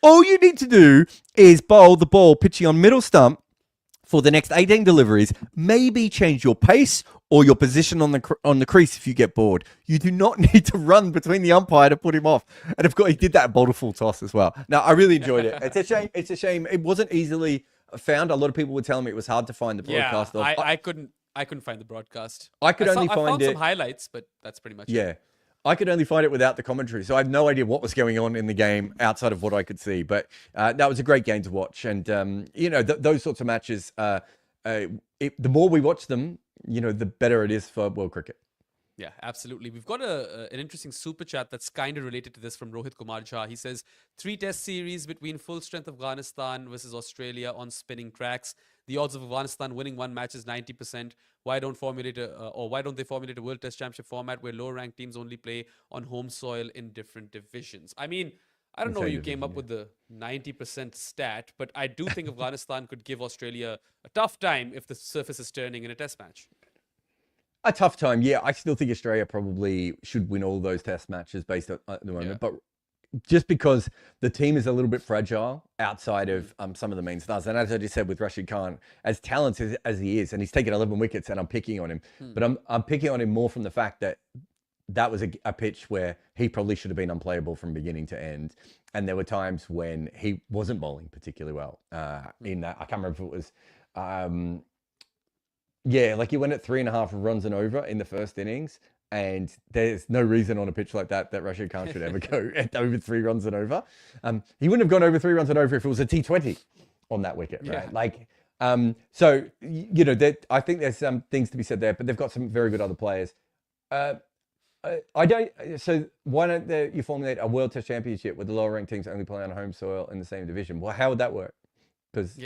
All you need to do is bowl the ball pitching on middle stump for the next 18 deliveries. Maybe change your pace or your position on the crease if you get bored. You do not need to run between the umpire to put him off. And of course, he did that and bowled a full toss as well. Now, I really enjoyed it. It's a shame. It's a shame. It wasn't easily found. A lot of people were telling me it was hard to find the broadcast. Yeah, I couldn't find the broadcast. I found some highlights, but that's pretty much it. I could only find it without the commentary, so I have no idea what was going on in the game outside of what I could see. But that was a great game to watch, and you know those sorts of matches. The more we watch them, you know, the better it is for world cricket. Yeah, absolutely. We've got an interesting super chat that's kind of related to this from Rohit Kumar Jha. He says, 3-test series between full strength Afghanistan versus Australia on spinning tracks. The odds of Afghanistan winning one match is 90%. Why don't they formulate a World Test Championship format where lower ranked teams only play on home soil in different divisions? I mean, I don't know where you came up with the 90% stat, but I do think Afghanistan could give Australia a tough time if the surface is turning in a test match. A tough time, yeah. I still think Australia probably should win all those test matches based at the moment. But just because the team is a little bit fragile outside of some of the main stars. And as I just said with Rashid Khan, as talented as he is, and he's taken 11 wickets and I'm picking on him. But I'm picking on him more from the fact that was a pitch where he probably should have been unplayable from beginning to end. And there were times when he wasn't bowling particularly well in that. I can't remember if it was... yeah, like he went at 3.5 runs and over in the first innings, and there's no reason on a pitch like that Rashid Khan should ever go at over 3 runs and over. He wouldn't have gone over 3 runs and over if it was a T20 on that wicket, right? Yeah. Like, so you know, I think there's some things to be said there, but they've got some very good other players. So why don't you formulate a World Test Championship with the lower ranked teams only playing on home soil in the same division? Well, how would that work? Because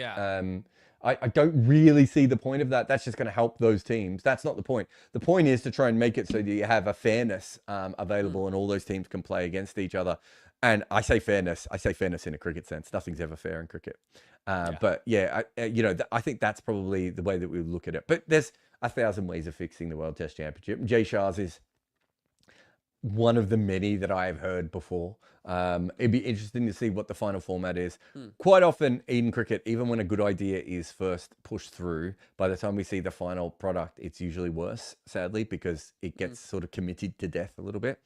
I don't really see the point of that. That's just going to help those teams. That's not the point. The point is to try and make it so that you have a fairness available and all those teams can play against each other. And I say fairness in a cricket sense. Nothing's ever fair in cricket. But yeah, you know, I think that's probably the way that we look at it. But there's 1,000 ways of fixing the World Test Championship. Jay Shah's is one of the many that I have heard before. It'd be interesting to see what the final format is. Quite often in cricket, even when a good idea is first pushed through, by the time we see the final product, it's usually worse, sadly, because it gets sort of committed to death a little bit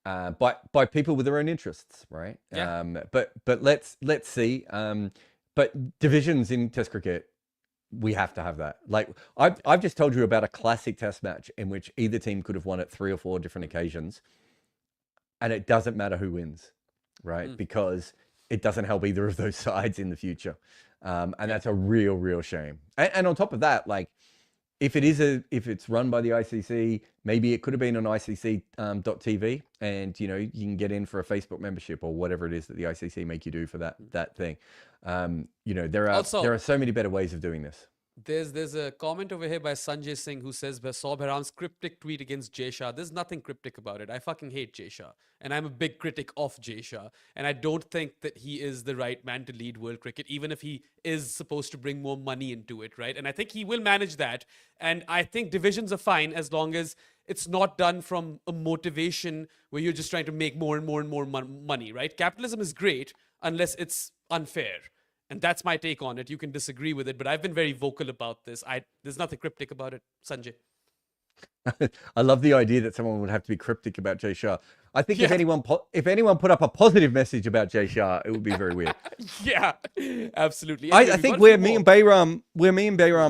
by people with their own interests, right? Yeah. But let's see. But divisions in Test cricket, we have to have that. Like I've just told you about a classic Test match in which either team could have won it 3 or 4 different occasions, and it doesn't matter who wins, right? Because it doesn't help either of those sides in the future, and that's a real shame. And on top of that, like if it's run by the ICC, maybe it could have been on ICC.TV, and you can get in for a Facebook membership or whatever it is that the ICC make you do for that thing. There are so many better ways of doing this. There's a comment over here by Sanjay Singh who says, saw Behram's cryptic tweet against Jay Shah. There's nothing cryptic about it. I fucking hate Jay Shah. And I'm a big critic of Jay Shah. And I don't think that he is the right man to lead world cricket, even if he is supposed to bring more money into it, right? And I think he will manage that. And I think divisions are fine as long as it's not done from a motivation where you're just trying to make more and more and more money, right? Capitalism is great unless it's unfair. And that's my take on it. You can disagree with it, but I've been very vocal about this. There's nothing cryptic about it, Sanjay. I love the idea that someone would have to be cryptic about Jay Shah. I think if anyone put up a positive message about Jay Shah, it would be very weird. Yeah, absolutely. Anyway, I think where me and Behram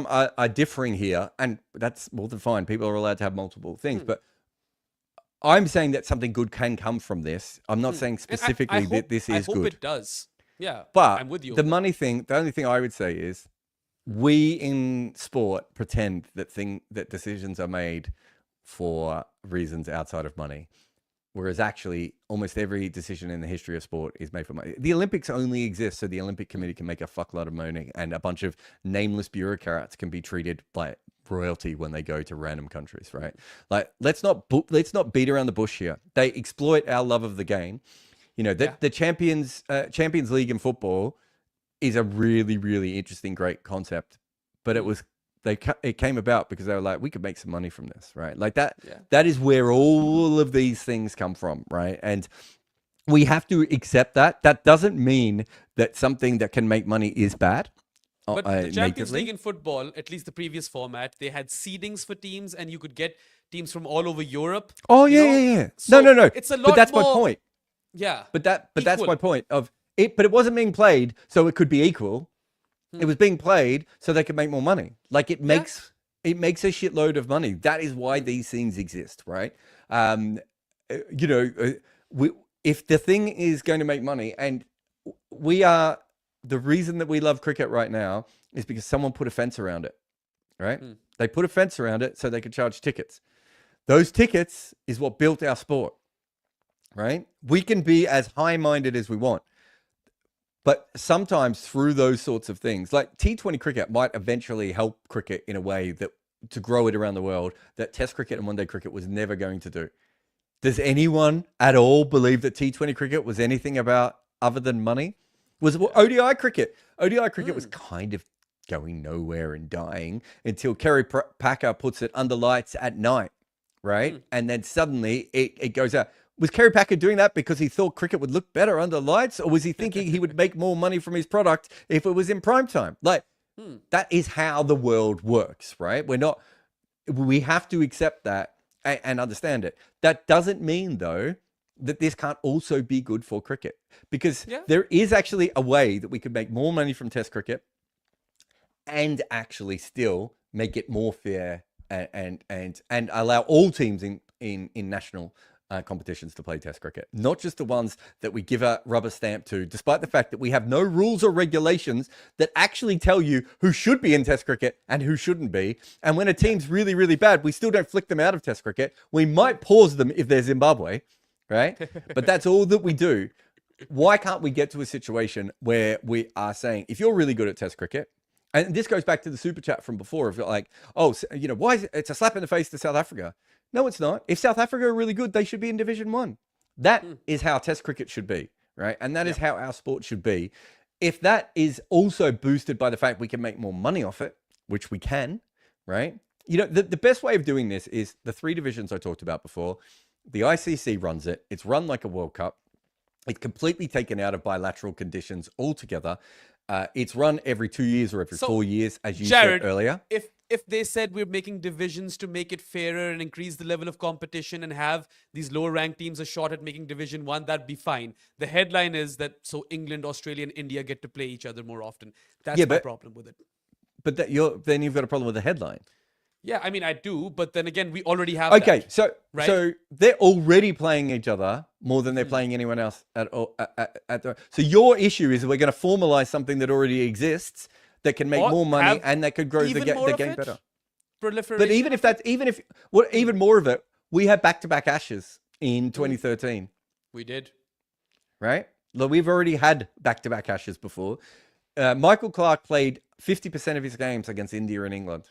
are differing here, and that's more than fine. People are allowed to have multiple things, but I'm saying that something good can come from this. I'm not saying specifically that this is good. I hope it does. Yeah, but I'm with you. The only thing I would say is we in sport pretend that decisions are made for reasons outside of money, whereas actually almost every decision in the history of sport is made for money. The Olympics only exist so the Olympic Committee can make a fuckload of money, and a bunch of nameless bureaucrats can be treated like royalty when they go to random countries, right? Like let's not beat around the bush here. They exploit our love of the game. The Champions League in football is a really interesting, great concept, but it came about because they were like, we could make some money from this, right? Like that. Yeah. That is where all of these things come from, right? And we have to accept that. That doesn't mean that something that can make money is bad. But the Champions League in football, at least the previous format, they had seedings for teams, and you could get teams from all over Europe. Oh yeah. So no. It's a lot. But that's more... my point. Yeah, but that's my point of it. But it wasn't being played so it could be equal. It was being played so they could make more money. Like it makes a shitload of money. That is why these things exist, right? If the thing is going to make money, and the reason that we love cricket right now is because someone put a fence around it, right? They put a fence around it so they could charge tickets. Those tickets is what built our sport. Right? We can be as high-minded as we want. But sometimes through those sorts of things, like T20 cricket might eventually help cricket in a way that to grow it around the world that Test cricket and one-day cricket was never going to do. Does anyone at all believe that T20 cricket was anything about other than money? Was ODI cricket? ODI cricket was kind of going nowhere and dying until Kerry Packer puts it under lights at night, right? And then suddenly it goes out. Was Kerry Packer doing that because he thought cricket would look better under lights, or was he thinking he would make more money from his product if it was in prime time? Like, that is how the world works, right? We have to accept that and understand it. That doesn't mean, though, that this can't also be good for cricket, because there is actually a way that we could make more money from Test cricket and actually still make it more fair and allow all teams in national competitions to play Test cricket, not just the ones that we give a rubber stamp to, despite the fact that we have no rules or regulations that actually tell you who should be in Test cricket and who shouldn't be. And when a team's really bad, we still don't flick them out of Test cricket. We might pause them if they're Zimbabwe, right? But that's all that we do. Why can't we get to a situation where we are saying, if you're really good at Test cricket, and this goes back to the super chat from before, of like, why is it's a slap in the face to South Africa? No, it's not. If South Africa are really good, they should be in Division 1. That is how Test cricket should be, right? And that is how our sport should be. If that is also boosted by the fact we can make more money off it, which we can, right? The best way of doing this is the 3 divisions I talked about before. The ICC runs it. It's run like a World Cup. It's completely taken out of bilateral conditions altogether. It's run every 2 years or every 4 years, as you Jarrod, said earlier. If they said we're making divisions to make it fairer and increase the level of competition and have these lower ranked teams a shot at making Division 1, that'd be fine. The headline is that so England, Australia, and India get to play each other more often. That's my problem with it. But then you've got a problem with the headline. Yeah, I mean, I do, but then again, we already have that. Right? So they're already playing each other more than they're playing anyone else at all. So your issue is that we're going to formalize something that already exists that can make more money and that could grow the game better. But even more of it, we had back-to-back Ashes in 2013. We did. Right? Look, we've already had back-to-back Ashes before. Michael Clarke played 50% of his games against India and England.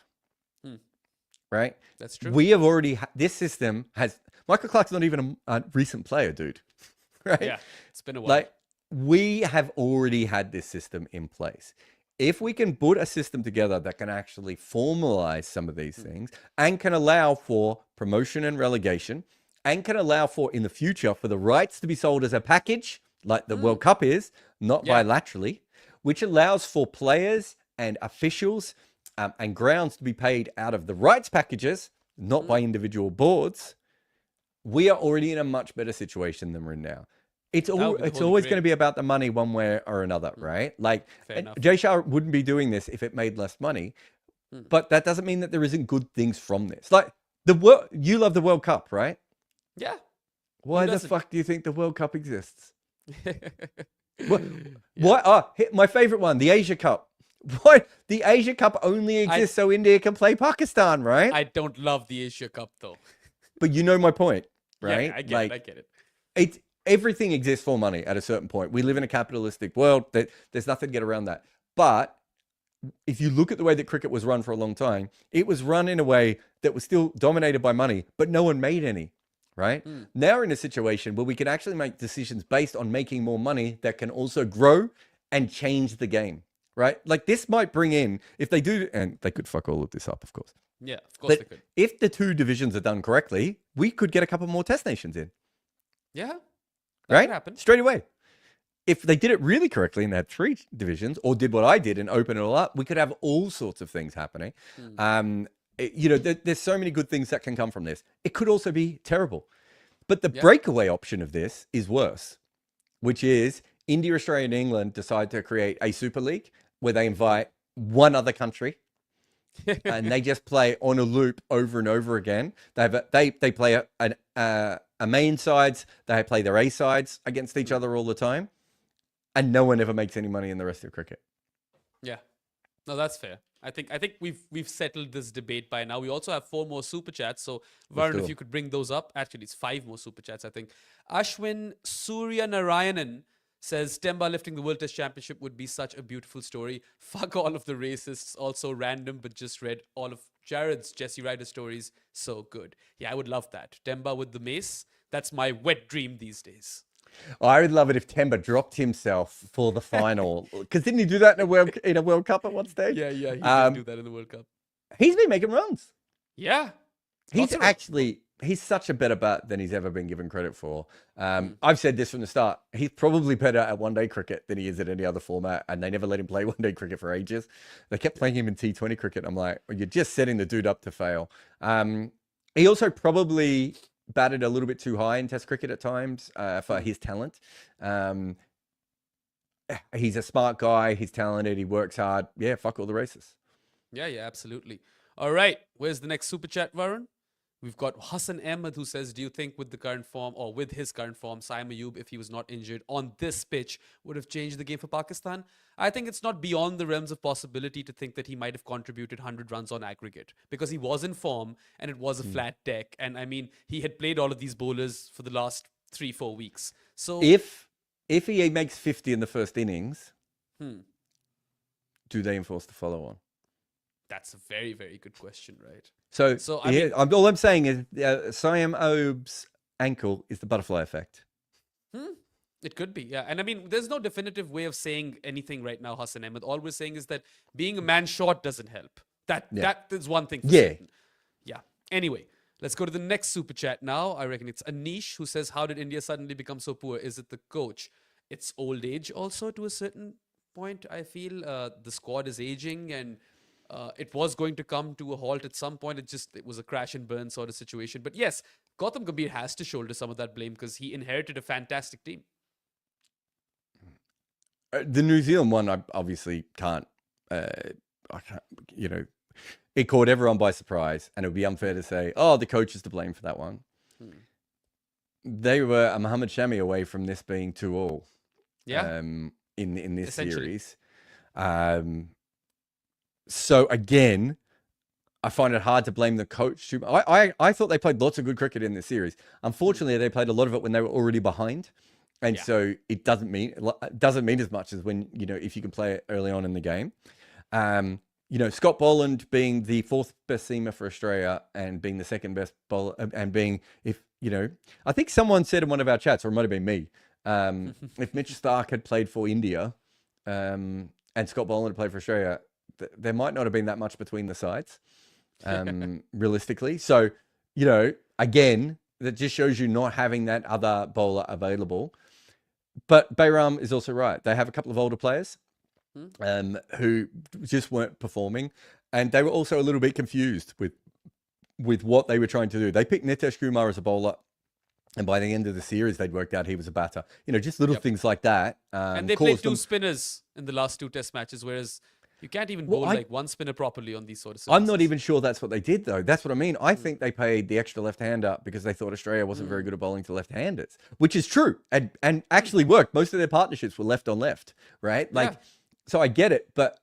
Right? That's true. We have already this system has Michael Clarke's not even a recent player, dude. Right? Yeah, it's been a while. Like, we have already had this system in place. If we can put a system together that can actually formalize some of these things and can allow for promotion and relegation and can allow for, in the future, for the rights to be sold as a package, like the World Cup is, not bilaterally, which allows for players and officials and grounds to be paid out of the rights packages, not by individual boards, we are already in a much better situation than we're in now. It's always going to be about the money one way or another, right? Like, Jay Shah wouldn't be doing this if it made less money, but that doesn't mean that there isn't good things from this. Like, you love the World Cup, right? Yeah. Why the fuck do you think the World Cup exists? What? Oh, my favorite one, the Asia Cup. What? The Asia Cup only exists so India can play Pakistan, right? I don't love the Asia Cup, though. But you know my point, right? Yeah, I get it. Everything exists for money at a certain point. We live in a capitalistic world. There's nothing to get around that. But if you look at the way that cricket was run for a long time, it was run in a way that was still dominated by money, but no one made any, right? Now we're in a situation where we can actually make decisions based on making more money that can also grow and change the game. Right? Like, this might bring in, if they do, and they could fuck all of this up, of course. Yeah, of course they could. If the two divisions are done correctly, we could get a couple more test nations in. Yeah. That could happen. Straight away. If they did it really correctly and they had 3 divisions, or did what I did and open it all up, we could have all sorts of things happening. There's so many good things that can come from this. It could also be terrible. But the breakaway option of this is worse, which is India, Australia, and England decide to create a Super League where they invite one other country and they just play on a loop over and over again. They play a main sides, they play their A sides against each other all the time, and no one ever makes any money in the rest of cricket. Yeah, no, that's fair. I think we've settled this debate by now. We also have 4 more super chats. So Varun, if you could bring those up. Actually, it's 5 more super chats, I think. Ashwin Surya Narayanan says Temba lifting the World Test Championship would be such a beautiful story. Fuck all of the racists. Also random, but just read all of Jarrod's Jesse Ryder stories. So good. Yeah, I would love that. Temba with the mace. That's my wet dream these days. I would love it if Temba dropped himself for the final. Because didn't he do that in a World Cup at one stage? Yeah, he did do that in the World Cup. He's been making runs. Yeah. He's such a better bat than he's ever been given credit for. I've said this from the start. He's probably better at one-day cricket than he is at any other format, and they never let him play one-day cricket for ages. They kept playing him in T20 cricket. I'm like, well, you're just setting the dude up to fail. He also probably batted a little bit too high in Test cricket at times for his talent. He's a smart guy. He's talented. He works hard. Yeah, fuck all the racists. Yeah, absolutely. All right, where's the next super chat, Varun? We've got Hassan Ahmed who says, do you think with his current form, Saim Ayub, if he was not injured on this pitch, would have changed the game for Pakistan? I think it's not beyond the realms of possibility to think that he might have contributed 100 runs on aggregate because he was in form and it was a flat deck. And I mean, he had played all of these bowlers for the last 3-4 weeks. So if he makes 50 in the first innings, do they enforce the follow-on? That's a very, very good question, right? So all I'm saying is Saim Ayub's ankle is the butterfly effect. It could be, yeah. And I mean, there's no definitive way of saying anything right now, Hassan Ahmed. All we're saying is that being a man short doesn't help. That is one thing for certain. Yeah. Anyway, Let's go to the next super chat now. I reckon it's Anish who says, how did India suddenly become so poor? Is it the coach? It's old age also to a certain point, I feel. The squad is aging and it was going to come to a halt at some point. It was a crash and burn sort of situation. But yes, Gautam Gambhir has to shoulder some of that blame because he inherited a fantastic team. The New Zealand one, I obviously can't, it caught everyone by surprise, and it would be unfair to say, oh, the coach is to blame for that one. They were a Mohammad Shami away from this being 2-2. Yeah. In this series. So again, I find it hard to blame the coach. I thought they played lots of good cricket in this series. Unfortunately, they played a lot of it when they were already behind. And so it doesn't mean as much as when, if you can play it early on in the game. Scott Boland being the 4th best seamer for Australia and being the 2nd best bowler and being, I think someone said in one of our chats, or it might have been me, if Mitch Starc had played for India and Scott Boland had played for Australia, there might not have been that much between the sides, realistically. So, again, that just shows you not having that other bowler available. But Behram is also right. They have a couple of older players who just weren't performing. And they were also a little bit confused with what they were trying to do. They picked Nitesh Kumar as a bowler. And by the end of the series, they'd worked out he was a batter. Just little things like that. And they played 2 spinners in the last 2 test matches, whereas you can't even bowl like 1 spinner properly on these sort of surfaces. I'm not even sure that's what they did, though. That's what I mean. I think they paid the extra left-hander because they thought Australia wasn't very good at bowling to left-handers, which is true and actually worked. Most of their partnerships were left on left, right? So I get it, but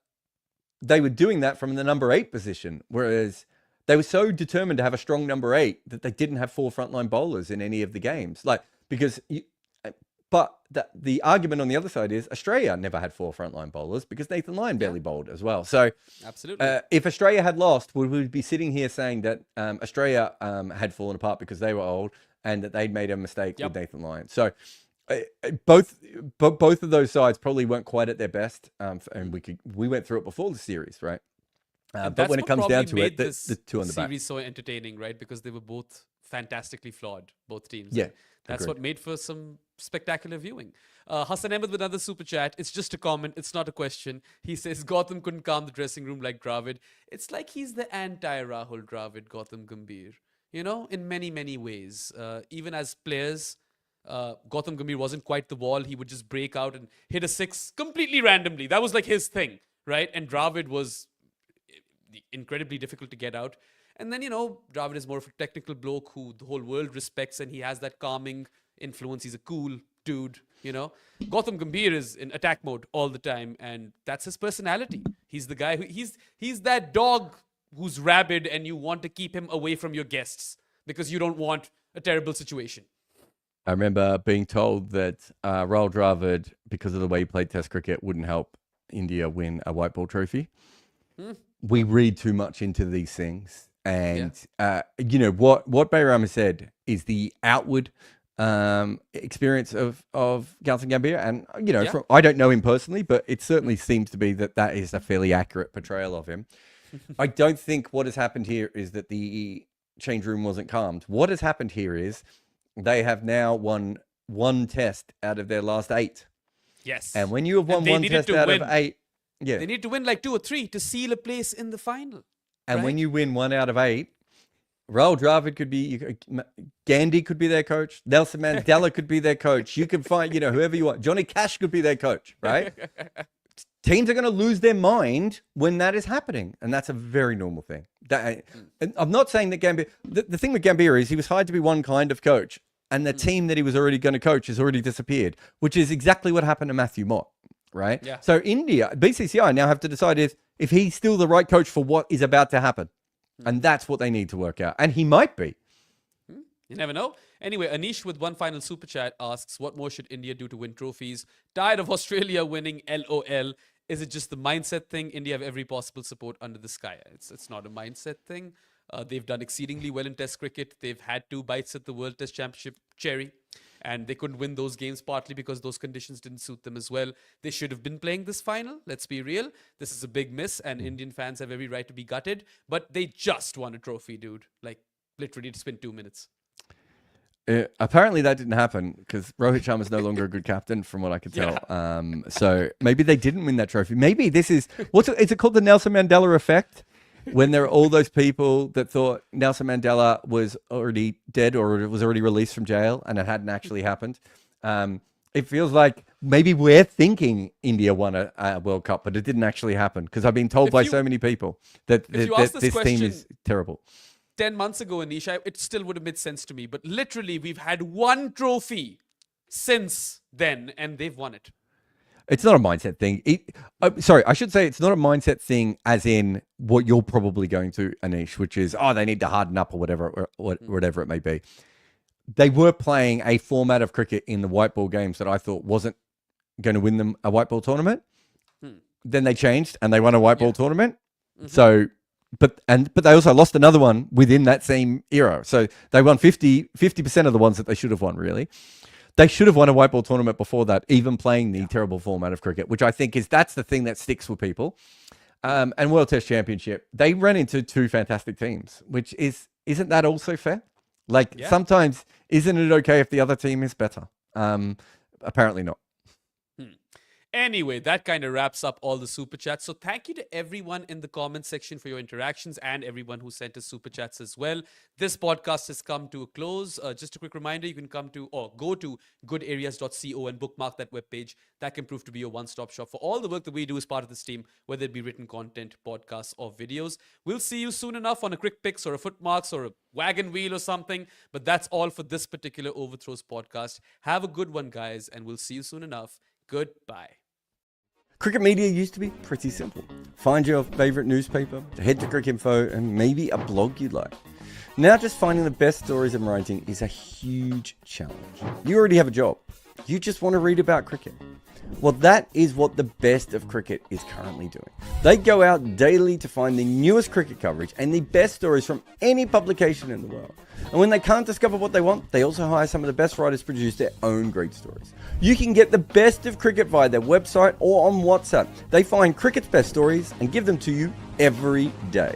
they were doing that from the number 8 position, whereas they were so determined to have a strong number 8 that they didn't have 4 frontline bowlers in any of the games. But the argument on the other side is Australia never had 4 frontline bowlers because Nathan Lyon barely bowled as well. So absolutely, if Australia had lost, we would be sitting here saying that Australia had fallen apart because they were old and that they'd made a mistake with Nathan Lyon. So both of those sides probably weren't quite at their best, and we went through it before the series, right? But when it comes down to it, the 2 on the back. Series so entertaining, right? Because they were both fantastically flawed, both teams. Yeah, that's what made for some spectacular viewing. Hassan Ahmed with another super chat. It's just a comment. It's not a question. He says Gautam couldn't calm the dressing room like Dravid. It's like he's the anti-Rahul Dravid, Gautam Gambhir. In many, many ways. Even as players, Gautam Gambhir wasn't quite the wall. He would just break out and hit a 6 completely randomly. That was like his thing, right? And Dravid was incredibly difficult to get out. And then, Dravid is more of a technical bloke who the whole world respects, and he has that calming influence. He's a cool dude, Gautam Gambhir is in attack mode all the time, and that's his personality. He's the guy he's that dog who's rabid, and you want to keep him away from your guests because you don't want a terrible situation. I remember being told that Rahul Dravid, because of the way he played Test cricket, wouldn't help India win a white ball trophy. We read too much into these things. And, what Behram has said is the outward experience of Gautam Gambhir. And, I don't know him personally, but it certainly seems to be that is a fairly accurate portrayal of him. I don't think what has happened here is that the change room wasn't calmed. What has happened here is they have now won 1 test out of their last 8. Yes. And when you have won 1 test out of 8, they need to win like 2 or 3 to seal a place in the final. And when you win 1 out of 8, Rahul Dravid could be, Gandhi could be their coach. Nelson Mandela could be their coach. You could find, whoever you want. Johnny Cash could be their coach, right? Teams are going to lose their mind when that is happening. And that's a very normal thing. And I'm not saying that Gambhir, the thing with Gambhir is he was hired to be one kind of coach. And the team that he was already going to coach has already disappeared, which is exactly what happened to Matthew Mott, right? Yeah. So India, BCCI now have to decide if he's still the right coach for what is about to happen. And that's what they need to work out. And he might be. You never know. Anyway, Anish with one final super chat asks, what more should India do to win trophies? Tired of Australia winning, LOL. Is it just the mindset thing? India have every possible support under the sky. It's not a mindset thing. They've done exceedingly well in Test cricket. They've had 2 bites at the World Test Championship cherry. And they couldn't win those games partly because those conditions didn't suit them as well. They should have been playing this final. Let's be real. This is a big miss, and Indian fans have every right to be gutted. But they just won a trophy, dude. Like, Literally, it's been 2 minutes. Apparently that didn't happen because Rohit Sharma is no longer a good captain, from what I could tell. Yeah. So maybe they didn't win that trophy. Maybe this is is it called the Nelson Mandela effect? When there are all those people that thought Nelson Mandela was already dead or was already released from jail, and it hadn't actually happened. It feels like maybe we're thinking India won a World Cup, but it didn't actually happen because I've been told by so many people that this team is terrible. 10 months ago, Anisha, it still would have made sense to me. But literally, we've had one trophy since then, and they've won it. It's not a mindset thing. Sorry, I should say it's not a mindset thing as in what you're probably going to, Anish, which is, they need to harden up or whatever it may be. They were playing a format of cricket in the white ball games that I thought wasn't going to win them a white ball tournament. Then they changed and they won a white ball tournament. So... But they also lost another one within that same era. So they won 50% of the ones that they should have won, really. They should have won a white ball tournament before that, even playing the terrible format of cricket, which I think that's the thing that sticks with people. And World Test Championship, they ran into two fantastic teams, which isn't that also fair? Sometimes, isn't it okay if the other team is better? Apparently not. Anyway, that kind of wraps up all the super chats. So thank you to everyone in the comment section for your interactions and everyone who sent us super chats as well. This podcast has come to a close. Just a quick reminder, you can go to goodareas.co and bookmark that webpage. That can prove to be your one-stop shop for all the work that we do as part of this team, whether it be written content, podcasts, or videos. We'll see you soon enough on a quick picks or a footmarks or a wagon wheel or something. But that's all for this particular Overthrows podcast. Have a good one, guys, and we'll see you soon enough. Goodbye. Cricket media used to be pretty simple. Find your favourite newspaper, head to Cricinfo, and maybe a blog you like. Now just finding the best stories and writing is a huge challenge. You already have a job. You just want to read about cricket. Well, that is what the best of cricket is currently doing. They go out daily to find the newest cricket coverage and the best stories from any publication in the world. And when they can't discover what they want, they also hire some of the best writers to produce their own great stories. You can get the best of cricket via their website or on WhatsApp. They find cricket's best stories and give them to you every day.